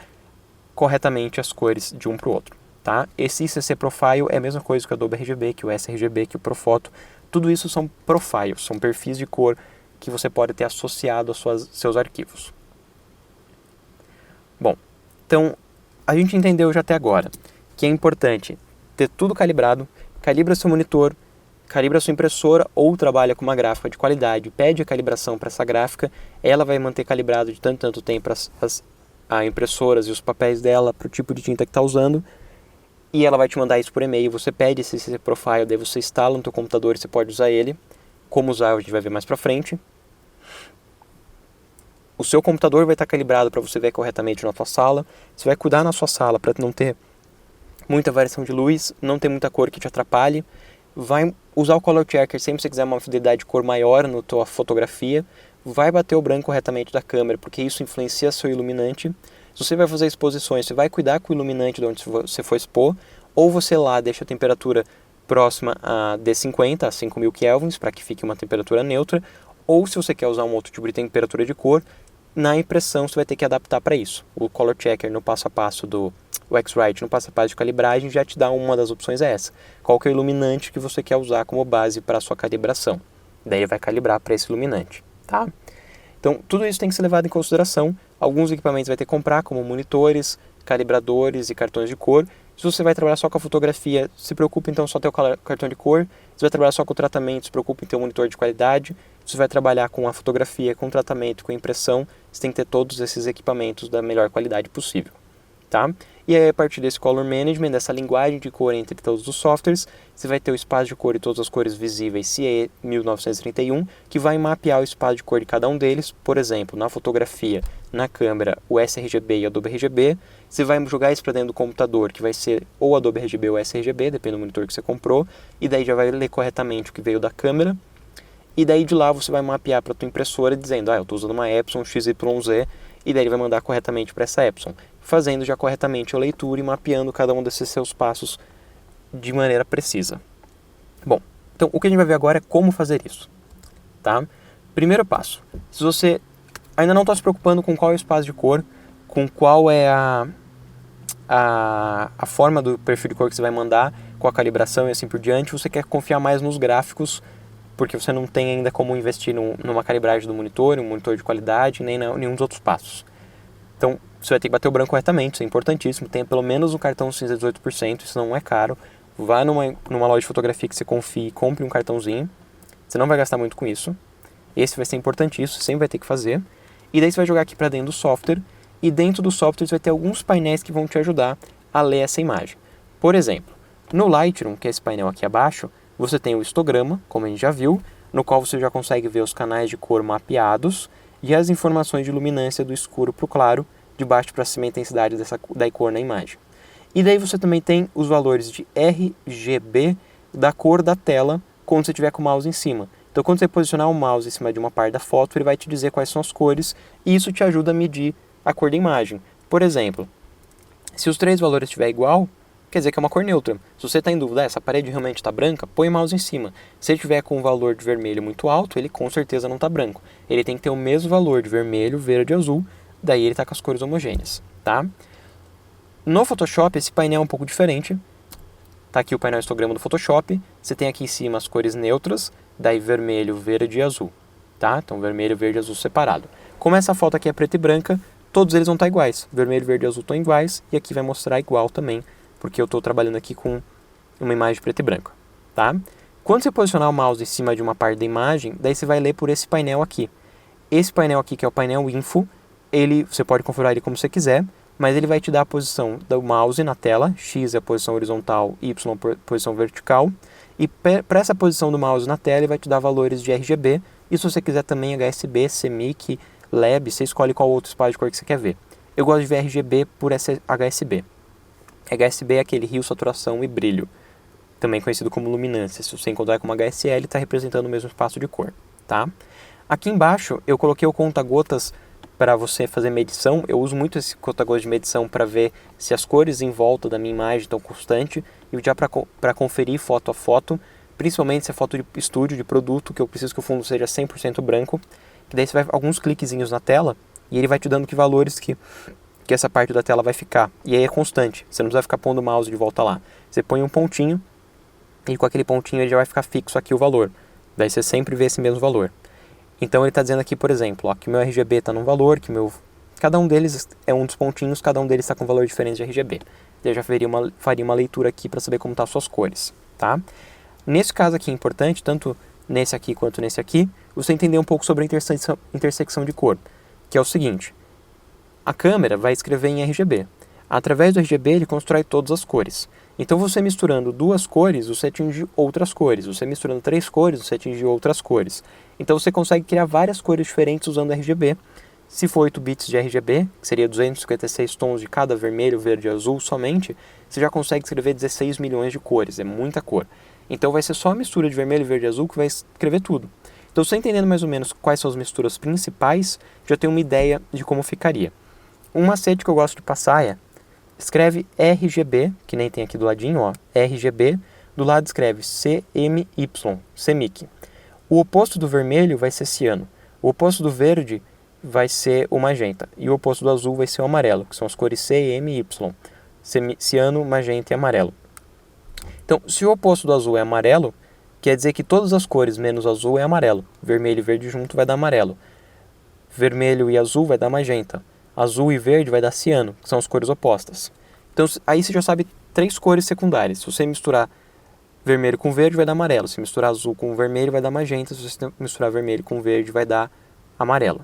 corretamente as cores de um para o outro. Tá? Esse ICC Profile é a mesma coisa que o Adobe RGB, que o sRGB, que o Profoto. Tudo isso são profiles, são perfis de cor que você pode ter associado aos seus arquivos. Bom, então a gente entendeu já até agora que é importante ter tudo calibrado, calibra seu monitor, calibra sua impressora ou trabalha com uma gráfica de qualidade, pede a calibração para essa gráfica, ela vai manter calibrado de tanto em tanto tempo as impressoras e os papéis dela para o tipo de tinta que está usando e ela vai te mandar isso por e-mail. Você pede esse CC Profile, daí você instala no teu computador e você pode usar ele. Como usar a gente vai ver mais pra frente. O seu computador vai estar calibrado para você ver corretamente na sua sala. Você vai cuidar na sua sala para não ter muita variação de luz, não ter muita cor que te atrapalhe. Vai usar o Color Checker sempre que você quiser uma fidelidade de cor maior na tua fotografia. Vai bater o branco corretamente da câmera, porque isso influencia seu iluminante. Se você vai fazer exposições, você vai cuidar com o iluminante de onde você for expor, ou você lá deixa a temperatura próxima a D50, a 5000 kelvins, para que fique uma temperatura neutra, ou se você quer usar um outro tipo de temperatura de cor, na impressão você vai ter que adaptar para isso. O Color Checker no passo a passo o X-Rite no passo a passo de calibragem já te dá uma das opções é essa. Qual que é o iluminante que você quer usar como base para a sua calibração. Daí ele vai calibrar para esse iluminante, tá? Então tudo isso tem que ser levado em consideração. Alguns equipamentos vai ter que comprar, como monitores, calibradores e cartões de cor. Se você vai trabalhar só com a fotografia, se preocupe então só ter o cartão de cor. Se vai trabalhar só com o tratamento, se preocupe em ter um monitor de qualidade. Se você vai trabalhar com a fotografia, com o tratamento, com a impressão, você tem que ter todos esses equipamentos da melhor qualidade possível, tá? E aí, a partir desse Color Management, dessa linguagem de cor entre todos os softwares, você vai ter o espaço de cor e todas as cores visíveis CE 1931, que vai mapear o espaço de cor de cada um deles. Por exemplo, na fotografia, na câmera, o sRGB e o Adobe RGB. Você vai jogar isso para dentro do computador, que vai ser ou Adobe RGB ou sRGB, depende do monitor que você comprou, e daí já vai ler corretamente o que veio da câmera. E daí de lá você vai mapear para a tua impressora dizendo, eu estou usando uma Epson XYZ, e daí ele vai mandar corretamente para essa Epson, fazendo já corretamente a leitura e mapeando cada um desses seus passos de maneira precisa. Bom, então o que a gente vai ver agora é como fazer isso, tá? Primeiro passo, se você ainda não está se preocupando com qual é o espaço de cor, com qual é a forma do perfil de cor que você vai mandar, com a calibração e assim por diante, você quer confiar mais nos gráficos, porque você não tem ainda como investir numa calibragem do monitor, um monitor de qualidade, nem nenhum dos outros passos. Então, você vai ter que bater o branco corretamente, isso é importantíssimo. Tenha pelo menos um cartão cinza 18%, isso não é caro. Vá numa loja de fotografia que você confie e compre um cartãozinho. Você não vai gastar muito com isso. Esse vai ser importantíssimo, você sempre vai ter que fazer. E daí você vai jogar aqui para dentro do software. E dentro do software você vai ter alguns painéis que vão te ajudar a ler essa imagem. Por exemplo, no Lightroom, que é esse painel aqui abaixo, você tem o histograma, como a gente já viu, no qual você já consegue ver os canais de cor mapeados e as informações de luminância do escuro para o claro, de baixo para cima a intensidade da cor na imagem. E daí você também tem os valores de RGB da cor da tela quando você estiver com o mouse em cima. Então quando você posicionar o mouse em cima de uma parte da foto, ele vai te dizer quais são as cores e isso te ajuda a medir a cor da imagem. Por exemplo, se os três valores estiverem igual, quer dizer que é uma cor neutra. Se você está em dúvida, essa parede realmente está branca, põe o mouse em cima. Se ele tiver com um valor de vermelho muito alto, ele com certeza não está branco. Ele tem que ter o mesmo valor de vermelho, verde e azul, daí ele está com as cores homogêneas, tá? No Photoshop, esse painel é um pouco diferente. Tá aqui o painel histograma do Photoshop. Você tem aqui em cima as cores neutras, daí vermelho, verde e azul, tá? Então vermelho, verde e azul separado. Como essa foto aqui é preta e branca, todos eles vão estar iguais. Vermelho, verde e azul estão iguais, e aqui vai mostrar igual também, porque eu estou trabalhando aqui com uma imagem preta e branca, tá? Quando você posicionar o mouse em cima de uma parte da imagem, daí você vai ler por esse painel aqui. Esse painel aqui, que é o painel Info, você pode configurar ele como você quiser, mas ele vai te dar a posição do mouse na tela, X é a posição horizontal, Y é a posição vertical, e para essa posição do mouse na tela ele vai te dar valores de RGB, e se você quiser também HSB, CMYK, LEB, você escolhe qual outro espaço de cor que você quer ver. Eu gosto de ver RGB por HSB. HSB é aquele rio, saturação e brilho, também conhecido como luminância. Se você encontrar como HSL, está representando o mesmo espaço de cor, tá? Aqui embaixo eu coloquei o conta-gotas para você fazer medição. Eu uso muito esse conta-gotas de medição para ver se as cores em volta da minha imagem estão constantes e já para conferir foto a foto, principalmente se é foto de estúdio, de produto, que eu preciso que o fundo seja 100% branco, que daí você vai alguns cliquezinhos na tela e ele vai te dando que valores que essa parte da tela vai ficar. E aí é constante, você não precisa ficar pondo o mouse de volta lá. Você põe um pontinho e com aquele pontinho ele já vai ficar fixo aqui o valor. Daí você sempre vê esse mesmo valor. Então ele está dizendo aqui, por exemplo, que o meu RGB está num valor, cada um deles é um dos pontinhos, cada um deles está com um valor diferente de RGB. Eu já faria uma leitura aqui para saber como estão as suas cores, tá? Nesse caso aqui é importante, tanto nesse aqui quanto nesse aqui, você entender um pouco sobre a intersecção de cor, que é o seguinte: a câmera vai escrever em RGB. Através do RGB, ele constrói todas as cores. Então, você misturando duas cores, você atinge outras cores. Você misturando três cores, você atinge outras cores. Então, você consegue criar várias cores diferentes usando RGB. Se for 8 bits de RGB, que seria 256 tons de cada vermelho, verde e azul somente, você já consegue escrever 16 milhões de cores. É muita cor. Então, vai ser só a mistura de vermelho, verde e azul que vai escrever tudo. Então, você entendendo mais ou menos quais são as misturas principais, já tem uma ideia de como ficaria. Um macete que eu gosto de passar é: escreve RGB, que nem tem aqui do ladinho, ó, RGB, do lado escreve CMY, CMYK. O oposto do vermelho vai ser ciano, o oposto do verde vai ser o magenta, e o oposto do azul vai ser o amarelo, que são as cores C, M e Y, ciano, magenta e amarelo. Então, se o oposto do azul é amarelo, quer dizer que todas as cores menos azul é amarelo, vermelho e verde junto vai dar amarelo, vermelho e azul vai dar magenta, azul e verde vai dar ciano, que são as cores opostas. Então, aí você já sabe três cores secundárias. Se você misturar vermelho com verde, vai dar amarelo. Se misturar azul com vermelho, vai dar magenta. Se você misturar vermelho com verde, vai dar amarelo.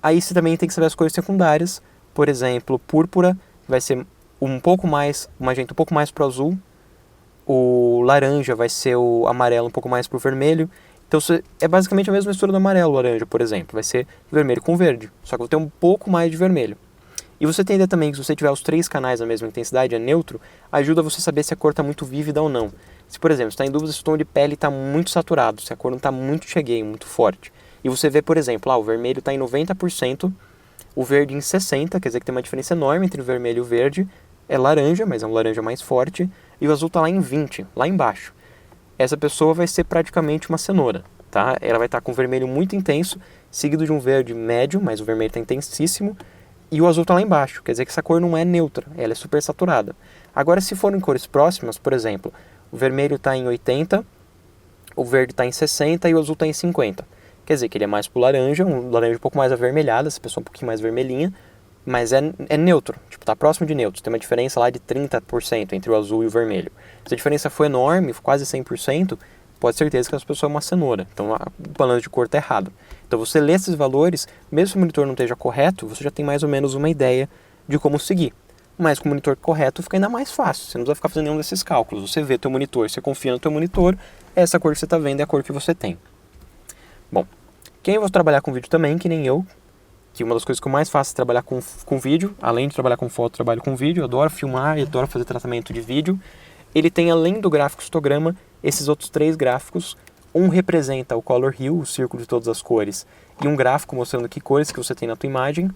Aí você também tem que saber as cores secundárias. Por exemplo, púrpura vai ser um pouco mais, o magenta um pouco mais para o azul. O laranja vai ser o amarelo um pouco mais para o vermelho. Então, é basicamente a mesma mistura do amarelo, laranja, por exemplo. Vai ser vermelho com verde, só que vai ter um pouco mais de vermelho. E você entender também que se você tiver os três canais na mesma intensidade, é neutro, ajuda você a saber se a cor está muito vívida ou não. Se, por exemplo, você está em dúvida se o tom de pele está muito saturado, se a cor não está muito cheguei, muito forte. E você vê, por exemplo, o vermelho está em 90%, o verde em 60%, quer dizer que tem uma diferença enorme entre o vermelho e o verde. É laranja, mas é um laranja mais forte, e o azul está lá em 20%, lá embaixo. Essa pessoa vai ser praticamente uma cenoura, tá? Ela vai estar com o vermelho muito intenso, seguido de um verde médio, mas o vermelho está intensíssimo, e o azul está lá embaixo, quer dizer que essa cor não é neutra, ela é super saturada. Agora, se forem cores próximas, por exemplo, o vermelho está em 80%, o verde está em 60% e o azul está em 50%. Quer dizer que ele é mais pro laranja, um laranja um pouco mais avermelhado, essa pessoa um pouquinho mais vermelhinha, mas é neutro, tipo, tá próximo de neutro. Tem uma diferença lá de 30% entre o azul e o vermelho. Se a diferença for enorme, quase 100%, pode ter certeza que essa pessoa é uma cenoura. Então, o balanço de cor tá errado. Então, você lê esses valores, mesmo se o monitor não esteja correto, você já tem mais ou menos uma ideia de como seguir. Mas com o monitor correto fica ainda mais fácil. Você não precisa ficar fazendo nenhum desses cálculos. Você vê teu monitor, você confia no teu monitor, essa cor que você está vendo é a cor que você tem. Bom, quem vai trabalhar com vídeo também, que nem eu, que uma das coisas que eu mais faço é trabalhar com vídeo. Além de trabalhar com foto, trabalho com vídeo. Eu adoro filmar e adoro fazer tratamento de vídeo. Ele tem, além do gráfico histograma, esses outros três gráficos. Um representa o color hue, o círculo de todas as cores, e um gráfico mostrando que cores que você tem na tua imagem.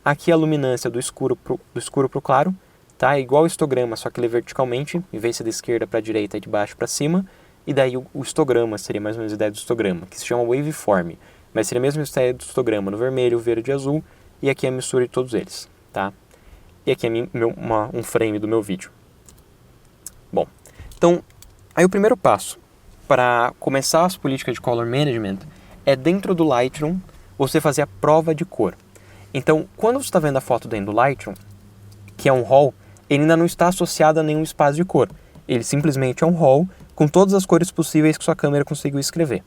Aqui a luminância do escuro para o claro, tá? É igual o histograma, só que ele é verticalmente, em vez de ser da esquerda para a direita e de baixo para cima. E daí o histograma seria mais ou menos a ideia do histograma, que se chama waveform. Mas seria a mesma ideia do histograma, no vermelho, verde e azul, e aqui é a mistura de todos eles, tá? E aqui é um frame do meu vídeo. Bom, então, aí o primeiro passo para começar as políticas de color management é dentro do Lightroom você fazer a prova de cor. Então, quando você está vendo a foto dentro do Lightroom, que é um RAW, ele ainda não está associado a nenhum espaço de cor. Ele simplesmente é um RAW com todas as cores possíveis que sua câmera conseguiu escrever.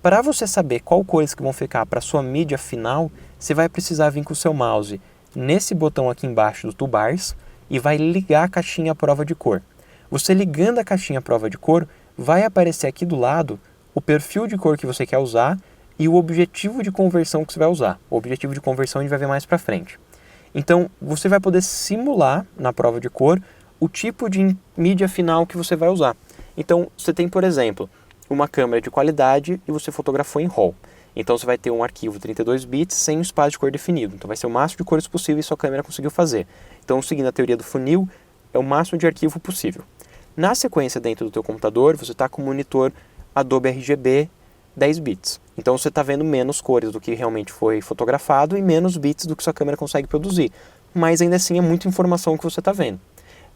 Para você saber qual cores que vão ficar para a sua mídia final, você vai precisar vir com o seu mouse nesse botão aqui embaixo do Toolbars e vai ligar a caixinha prova de cor. Você ligando a caixinha prova de cor, vai aparecer aqui do lado o perfil de cor que você quer usar e o objetivo de conversão que você vai usar. O objetivo de conversão a gente vai ver mais para frente. Então, você vai poder simular na prova de cor o tipo de mídia final que você vai usar. Então, você tem, por exemplo, uma câmera de qualidade e você fotografou em RAW. Então você vai ter um arquivo 32 bits sem um espaço de cor definido. Então vai ser o máximo de cores possível que sua câmera conseguiu fazer. Então, seguindo a teoria do funil, é o máximo de arquivo possível. Na sequência, dentro do teu computador, você está com o monitor Adobe RGB 10 bits. Então você está vendo menos cores do que realmente foi fotografado e menos bits do que sua câmera consegue produzir. Mas ainda assim é muita informação que você está vendo.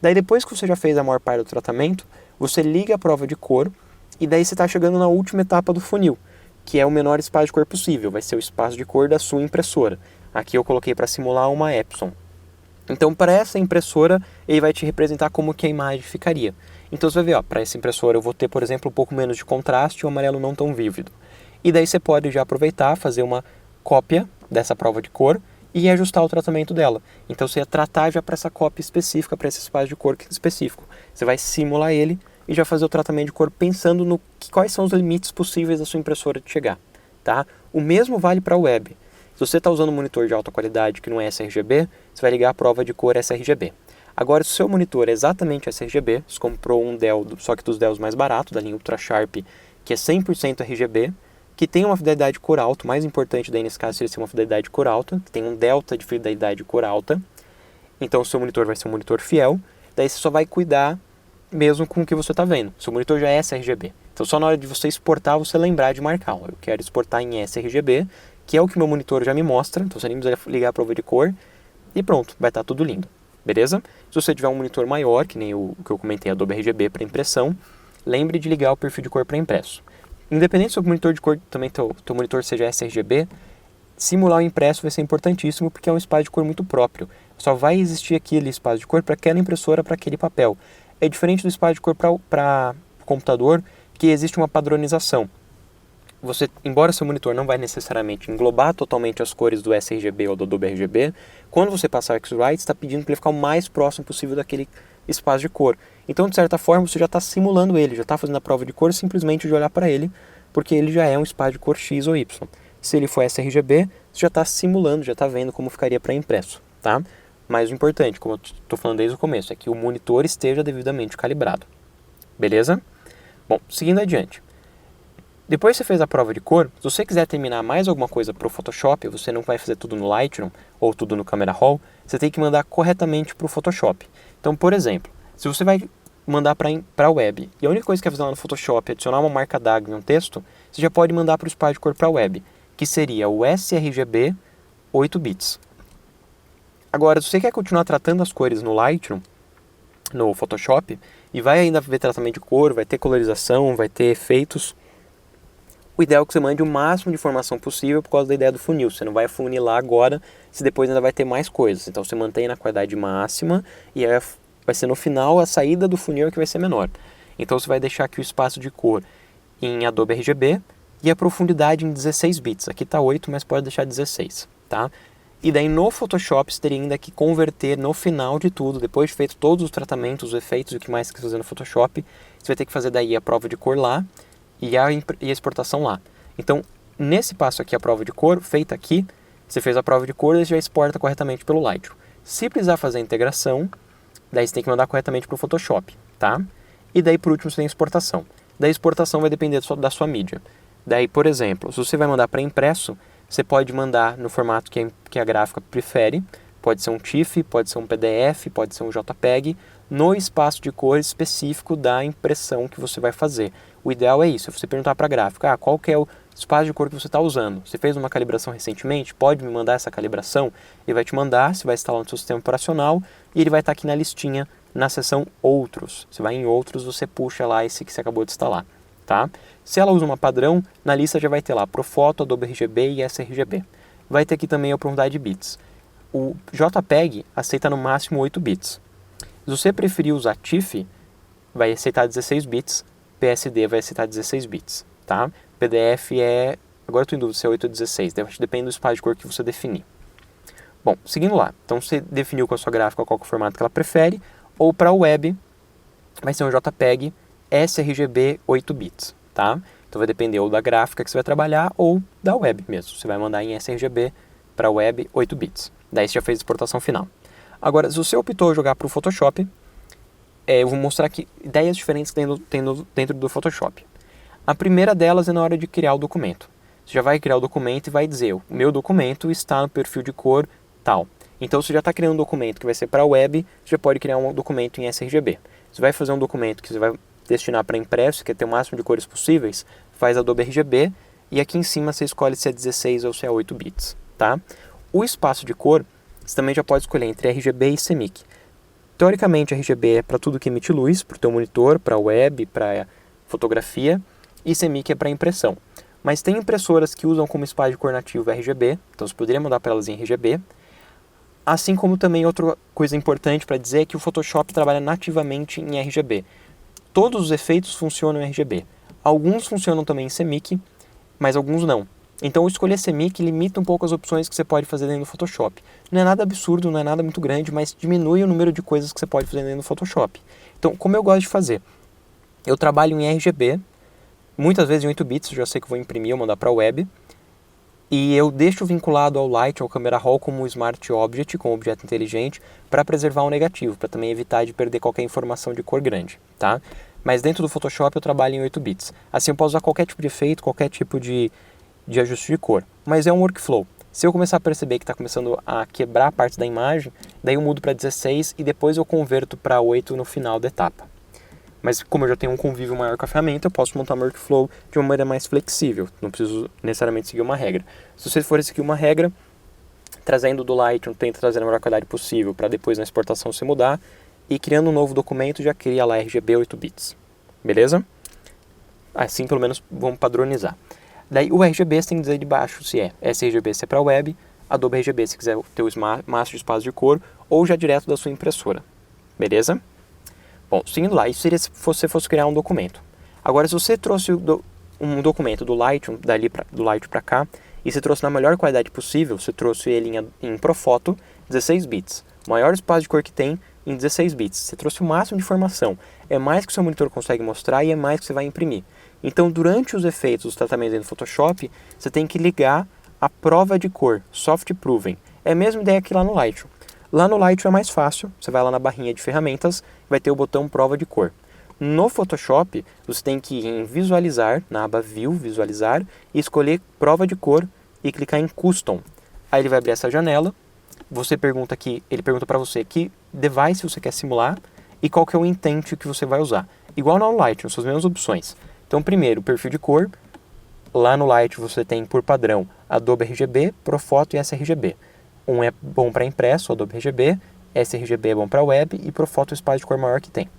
Daí depois que você já fez a maior parte do tratamento, você liga a prova de cor e daí você está chegando na última etapa do funil, que é o menor espaço de cor possível, vai ser o espaço de cor da sua impressora. Aqui eu coloquei para simular uma Epson. Então, para essa impressora, ele vai te representar como que a imagem ficaria. Então, você vai ver, para essa impressora eu vou ter, por exemplo, um pouco menos de contraste e um amarelo não tão vívido. E daí você pode já aproveitar, fazer uma cópia dessa prova de cor e ajustar o tratamento dela. Então você ia tratar já para essa cópia específica, para esse espaço de cor específico. Você vai simular ele e já fazer o tratamento de cor pensando no quais são os limites possíveis da sua impressora de chegar. Tá? O mesmo vale para a web. Se você está usando um monitor de alta qualidade que não é sRGB, você vai ligar a prova de cor sRGB. Agora, se o seu monitor é exatamente sRGB, você comprou um Dell, só que dos Dells mais baratos, da linha Ultra Sharp, que é 100% RGB, que tem uma fidelidade de cor alta, o mais importante daí nesse caso seria ser uma fidelidade de cor alta, que tem um delta de fidelidade de cor alta, então o seu monitor vai ser um monitor fiel, daí você só vai cuidar mesmo com o que você está vendo. Seu monitor já é sRGB, então só na hora de você exportar, você lembrar de marcar, eu quero exportar em sRGB, que é o que meu monitor já me mostra, então você nem precisa ligar a prova de cor, e pronto, vai estar tudo lindo, beleza? Se você tiver um monitor maior, que nem o que eu comentei, Adobe RGB para impressão, lembre de ligar o perfil de cor para impresso. Independente se o monitor de cor também teu monitor seja sRGB, simular o impresso vai ser importantíssimo porque é um espaço de cor muito próprio. Só vai existir aquele espaço de cor para aquela impressora, para aquele papel. É diferente do espaço de cor para computador, que existe uma padronização. Você, embora seu monitor não vai necessariamente englobar totalmente as cores do sRGB ou do Adobe RGB, quando você passar o X-Rite, está pedindo para ele ficar o mais próximo possível daquele espaço de cor. Então, de certa forma, você já está simulando ele, já está fazendo a prova de cor simplesmente de olhar para ele, porque ele já é um espaço de cor X ou Y. Se ele for sRGB, você já está simulando, já está vendo como ficaria para impresso, tá? Mas o importante, como eu estou falando desde o começo, é que o monitor esteja devidamente calibrado. Beleza? Bom, seguindo adiante. Depois que você fez a prova de cor, se você quiser terminar mais alguma coisa para o Photoshop, você não vai fazer tudo no Lightroom ou tudo no Camera Raw, você tem que mandar corretamente para o Photoshop. Então, por exemplo, se você vai mandar para a web e a única coisa que quer fazer lá no Photoshop é adicionar uma marca d'água em um texto, você já pode mandar para o espaço de cor para a web, que seria o sRGB 8 bits. Agora, se você quer continuar tratando as cores no Lightroom, no Photoshop, e vai ainda ver tratamento de cor, vai ter colorização, vai ter efeitos, o ideal é que você mande o máximo de informação possível por causa da ideia do funil. Você não vai funilar agora, se depois ainda vai ter mais coisas. Então você mantém na qualidade máxima e aí vai ser no final a saída do funil que vai ser menor. Então você vai deixar aqui o espaço de cor em Adobe RGB e a profundidade em 16 bits. Aqui está 8, mas pode deixar 16, tá? E daí no Photoshop você teria ainda que converter no final de tudo, depois de feito todos os tratamentos, os efeitos e o que mais você quer fazer no Photoshop, você vai ter que fazer daí a prova de cor lá e a exportação lá. Então, nesse passo aqui, a prova de cor, feita aqui, você fez a prova de cor e já exporta corretamente pelo Lightroom. Se precisar fazer a integração, daí você tem que mandar corretamente para o Photoshop, tá? E daí, por último, você tem a exportação. Da exportação vai depender da sua mídia. Daí, por exemplo, se você vai mandar para impresso, você pode mandar no formato que a gráfica prefere, pode ser um TIFF, pode ser um PDF, pode ser um JPEG, no espaço de cor específico da impressão que você vai fazer. O ideal é isso, é você perguntar para a gráfica, qual que é o espaço de cor que você está usando? Você fez uma calibração recentemente? Pode me mandar essa calibração? Ele vai te mandar, você vai instalar no seu sistema operacional e ele vai estar aqui na listinha, na seção Outros. Você vai em Outros, você puxa lá esse que você acabou de instalar, tá? Se ela usa uma padrão, na lista já vai ter lá Profoto, Adobe RGB e sRGB. Vai ter aqui também a profundidade de bits. O JPEG aceita no máximo 8 bits. Se você preferir usar TIFF, vai aceitar 16 bits, PSD vai aceitar 16 bits, tá? PDF é... Agora eu estou em dúvida se é 8 ou 16, depende do espaço de cor que você definir. Bom, seguindo lá. Então você definiu com a sua gráfica qual que é o formato que ela prefere, ou para a web vai ser um JPEG sRGB 8 bits, tá? Então vai depender ou da gráfica que você vai trabalhar ou da web mesmo. Você vai mandar em sRGB para a web 8 bits. Daí você já fez a exportação final. Agora, se você optou jogar para o Photoshop, eu vou mostrar aqui ideias diferentes que tem dentro do Photoshop. A primeira delas é na hora de criar o documento. Você já vai criar o documento e vai dizer, o meu documento está no perfil de cor tal. Então, se você já está criando um documento que vai ser para a web, você já pode criar um documento em sRGB. Você vai fazer um documento que você vai destinar para impresso, que quer ter o máximo de cores possíveis, faz Adobe RGB e aqui em cima você escolhe se é 16 ou se é 8 bits, tá? O espaço de cor, você também já pode escolher entre RGB e CMYK. Teoricamente, RGB é para tudo que emite luz, para o teu monitor, para a web, para fotografia, e CMYK é para impressão. Mas tem impressoras que usam como espaço de cor nativo RGB, então você poderia mudar para elas em RGB. Assim como também outra coisa importante para dizer é que o Photoshop trabalha nativamente em RGB. Todos os efeitos funcionam em RGB. Alguns funcionam também em CMYK, mas alguns não. Então eu escolhi a semi, que limita um pouco as opções que você pode fazer dentro do Photoshop. Não é nada absurdo, não é nada muito grande, mas diminui o número de coisas que você pode fazer dentro do Photoshop. Então, como eu gosto de fazer? Eu trabalho em RGB, muitas vezes em 8 bits, eu já sei que eu vou imprimir ou mandar para a web, e eu deixo vinculado ao Light, ao Camera Raw, como um Smart Object, com um objeto inteligente, para preservar o negativo, para também evitar de perder qualquer informação de cor grande, tá? Mas dentro do Photoshop eu trabalho em 8 bits. Assim eu posso usar qualquer tipo de efeito, qualquer tipo de ajuste de cor. Mas é um workflow. Se eu começar a perceber que está começando a quebrar partes da imagem, daí eu mudo para 16 e depois eu converto para 8 no final da etapa. Mas como eu já tenho um convívio maior com a ferramenta, eu posso montar meu workflow de uma maneira mais flexível. Não preciso necessariamente seguir uma regra. Se você for seguir uma regra, trazendo do Lightroom, tenta trazer a melhor qualidade possível para depois na exportação se mudar. E criando um novo documento, já cria lá RGB 8 bits. Beleza? Assim pelo menos vamos padronizar. Daí o RGB você tem que dizer de baixo se é sRGB se é para web, Adobe RGB se quiser ter o máximo de espaço de cor, ou já direto da sua impressora. Beleza? Bom, seguindo lá, isso seria se você fosse criar um documento. Agora, se você trouxe um documento do Lightroom, do Lightroom para cá, e você trouxe na melhor qualidade possível, você trouxe ele em Profoto, 16 bits. O maior espaço de cor que tem em 16 bits. Você trouxe o máximo de informação. É mais que o seu monitor consegue mostrar e é mais que você vai imprimir. Então, durante os efeitos dos tratamentos dentro do Photoshop, você tem que ligar a prova de cor, Soft Proven. É a mesma ideia que lá no Lightroom. Lá no Lightroom é mais fácil, você vai lá na barrinha de ferramentas, vai ter o botão prova de cor. No Photoshop, você tem que ir em visualizar, na aba View, visualizar, e escolher prova de cor e clicar em Custom. Aí ele vai abrir essa janela, ele pergunta para você que device você quer simular e qual que é o intent que você vai usar. Igual no Lightroom, são as mesmas opções. Então, primeiro, perfil de cor. Lá no Lightroom você tem por padrão Adobe RGB, Profoto e sRGB. Um é bom para impresso, Adobe RGB, sRGB é bom para web e Profoto é o espaço de cor maior que tem,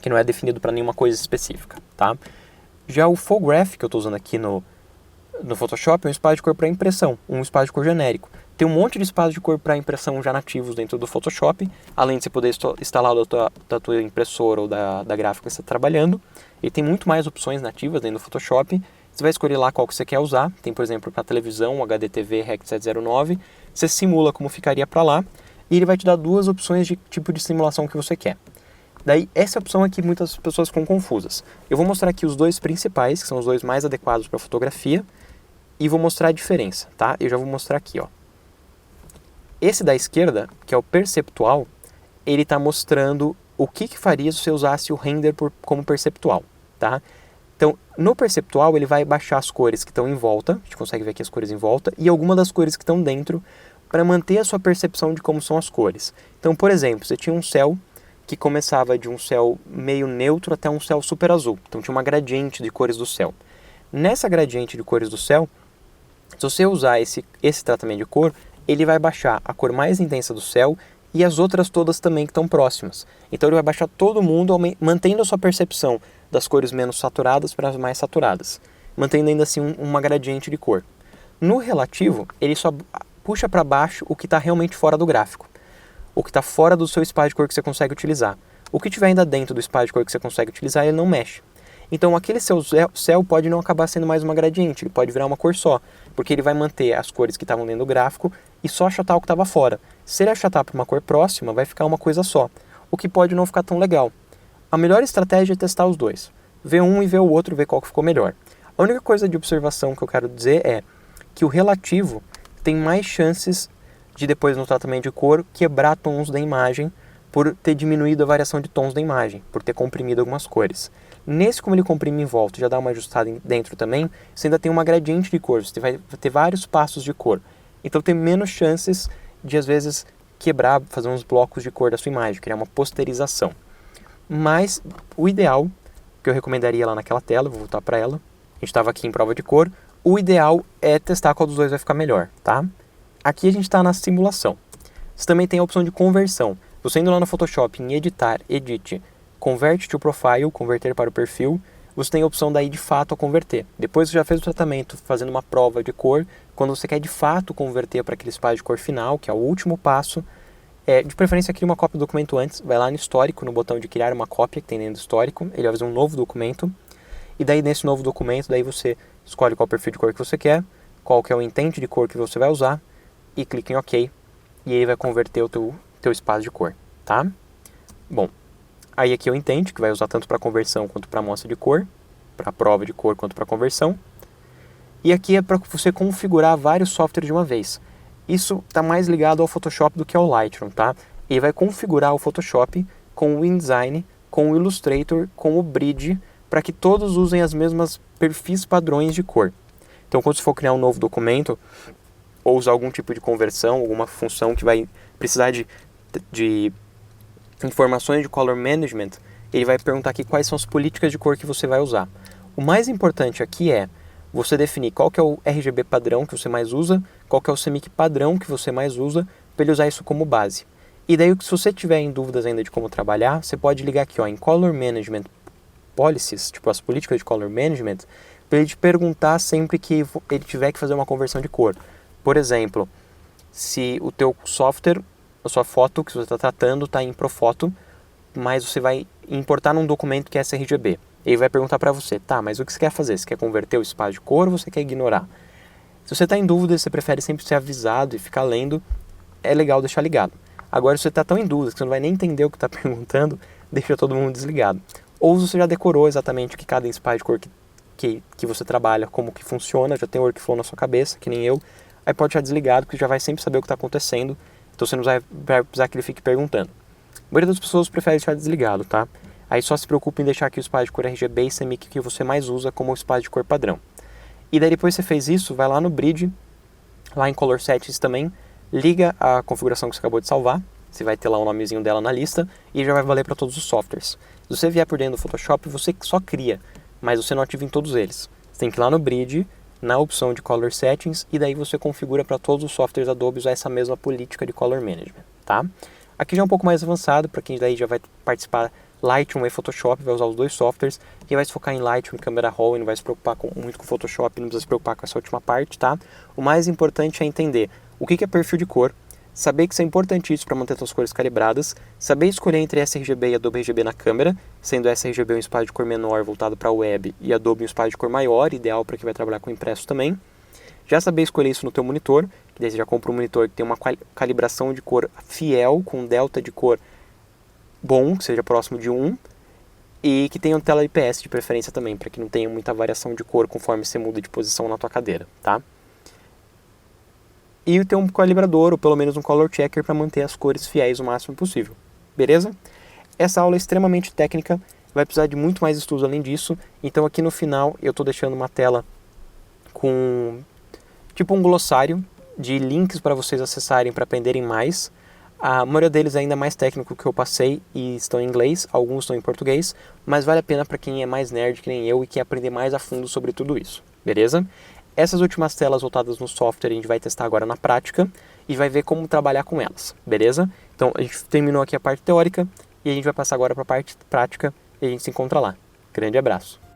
que não é definido para nenhuma coisa específica, tá? Já o Full Graph, que eu estou usando aqui no Photoshop, é um espaço de cor para impressão, um espaço de cor genérico. Tem um monte de espaços de cor para impressão já nativos dentro do Photoshop, além de você poder instalar da tua impressora ou da gráfica que você está trabalhando. E tem muito mais opções nativas dentro do Photoshop. Você vai escolher lá qual que você quer usar. Tem, por exemplo, para televisão, o HDTV Rec 709. Você simula como ficaria para lá e ele vai te dar duas opções de tipo de simulação que você quer. Daí, essa opção aqui muitas pessoas ficam confusas. Eu vou mostrar aqui os dois principais, que são os dois mais adequados para fotografia, e vou mostrar a diferença, tá? Eu já vou mostrar aqui, ó. Esse da esquerda, que é o perceptual, ele está mostrando o que faria se você usasse o render como perceptual, tá? Então, no perceptual, ele vai baixar as cores que estão em volta, a gente consegue ver aqui as cores em volta, e algumas das cores que estão dentro, para manter a sua percepção de como são as cores. Então, por exemplo, você tinha um céu que começava de um céu meio neutro até um céu super azul. Então, tinha uma gradiente de cores do céu. Nessa gradiente de cores do céu, se você usar esse tratamento de cor, ele vai baixar a cor mais intensa do céu e as outras todas também que estão próximas. Então ele vai baixar todo mundo, mantendo a sua percepção das cores menos saturadas para as mais saturadas, mantendo ainda assim uma gradiente de cor. No relativo, ele só puxa para baixo o que está realmente fora do gráfico, o que está fora do seu espaço de cor que você consegue utilizar. O que tiver ainda dentro do espaço de cor que você consegue utilizar, ele não mexe. Então aquele seu céu pode não acabar sendo mais uma gradiente, ele pode virar uma cor só, porque ele vai manter as cores que estavam dentro do gráfico e só achatar o que estava fora. Se ele achatar para uma cor próxima, vai ficar uma coisa só, o que pode não ficar tão legal. A melhor estratégia é testar os dois, ver um e ver o outro, ver qual que ficou melhor. A única coisa de observação que eu quero dizer é que o relativo tem mais chances de depois no tratamento de cor quebrar tons da imagem por ter diminuído a variação de tons da imagem, por ter comprimido algumas cores. Nesse, como ele comprime em volta e já dá uma ajustada dentro também, você ainda tem uma gradiente de cor, você vai ter vários passos de cor. Então tem menos chances de, às vezes, quebrar, fazer uns blocos de cor da sua imagem, criar uma posterização. Mas o ideal, que eu recomendaria lá naquela tela, vou voltar para ela, a gente estava aqui em prova de cor, o ideal é testar qual dos dois vai ficar melhor, tá? Aqui a gente está na simulação. Você também tem a opção de conversão. Você indo lá no Photoshop em editar, edit, convert to profile, converter para o perfil, você tem a opção daí de fato a converter. Depois que você já fez o tratamento fazendo uma prova de cor, quando você quer de fato converter para aquele espaço de cor final, que é o último passo, de preferência cria uma cópia do documento antes, vai lá no histórico, no botão de criar uma cópia que tem dentro do histórico, ele vai fazer um novo documento, e daí nesse novo documento, daí você escolhe qual perfil de cor que você quer, qual que é o intent de cor que você vai usar e clica em OK. E ele vai converter o teu espaço de cor, tá? Bom, aí aqui é o intent, que vai usar tanto para conversão quanto para amostra de cor, para prova de cor quanto para conversão. E aqui é para você configurar vários softwares de uma vez. Isso está mais ligado ao Photoshop do que ao Lightroom, tá? Ele vai configurar o Photoshop com o InDesign, com o Illustrator, com o Bridge, para que todos usem as mesmas perfis padrões de cor. Então, quando você for criar um novo documento, ou usar algum tipo de conversão, alguma função que vai precisar de informações de Color Management, ele vai perguntar aqui quais são as políticas de cor que você vai usar. O mais importante aqui é você definir qual que é o RGB padrão que você mais usa, qual que é o CMYK padrão que você mais usa, para ele usar isso como base. E daí, se você tiver em dúvidas ainda de como trabalhar, você pode ligar aqui, ó, em Color Management Policies, tipo as políticas de Color Management, para ele te perguntar sempre que ele tiver que fazer uma conversão de cor. Por exemplo, se o teu software, a sua foto que você está tratando está em Profoto, mas você vai importar num documento que é sRGB. Ele vai perguntar para você, tá, mas o que você quer fazer? Você quer converter o espaço de cor ou você quer ignorar? Se você está em dúvida, você prefere sempre ser avisado e ficar lendo, é legal deixar ligado. Agora, se você está tão em dúvida que você não vai nem entender o que está perguntando, deixa todo mundo desligado. Ou você já decorou exatamente o que cada espaço de cor que você trabalha, como que funciona, já tem o workflow na sua cabeça, que nem eu, aí pode deixar desligado, porque já vai sempre saber o que está acontecendo, então você não vai precisar que ele fique perguntando. A maioria das pessoas prefere deixar desligado, tá? Aí só se preocupe em deixar aqui o espaço de cor RGB e CMYK que você mais usa como o espaço de cor padrão. E daí depois que você fez isso, vai lá no Bridge, lá em Color Settings também, liga a configuração que você acabou de salvar, você vai ter lá o nomezinho dela na lista e já vai valer para todos os softwares. Se você vier por dentro do Photoshop, você só cria, mas você não ativa em todos eles. Você tem que ir lá no Bridge, na opção de Color Settings, e daí você configura para todos os softwares Adobe usar essa mesma política de Color Management, tá? Aqui já é um pouco mais avançado, para quem daí já vai participar Lightroom e Photoshop, vai usar os dois softwares, quem vai se focar em Lightroom e Camera Raw e não vai se preocupar muito com Photoshop, não precisa se preocupar com essa última parte, tá? O mais importante é entender o que é perfil de cor, saber que isso é importantíssimo para manter suas cores calibradas, saber escolher entre sRGB e Adobe RGB na câmera, sendo sRGB um espaço de cor menor voltado para a web e Adobe um espaço de cor maior, ideal para quem vai trabalhar com impresso também. Já saber escolher isso no teu monitor, que daí você já compra um monitor que tem uma calibração de cor fiel, com delta de cor bom, que seja próximo de 1, e que tenha uma tela IPS de preferência também, para que não tenha muita variação de cor conforme você muda de posição na tua cadeira, tá? E ter um calibrador, ou pelo menos um color checker, para manter as cores fiéis o máximo possível. Beleza? Essa aula é extremamente técnica, vai precisar de muito mais estudos além disso, então aqui no final eu estou deixando uma tela com tipo um glossário de links para vocês acessarem para aprenderem mais. A maioria deles é ainda mais técnico que eu passei e estão em inglês, alguns estão em português, mas vale a pena para quem é mais nerd que nem eu e quer aprender mais a fundo sobre tudo isso, beleza? Essas últimas telas voltadas no software a gente vai testar agora na prática e vai ver como trabalhar com elas, beleza? Então a gente terminou aqui a parte teórica e a gente vai passar agora para a parte prática e a gente se encontra lá. Grande abraço!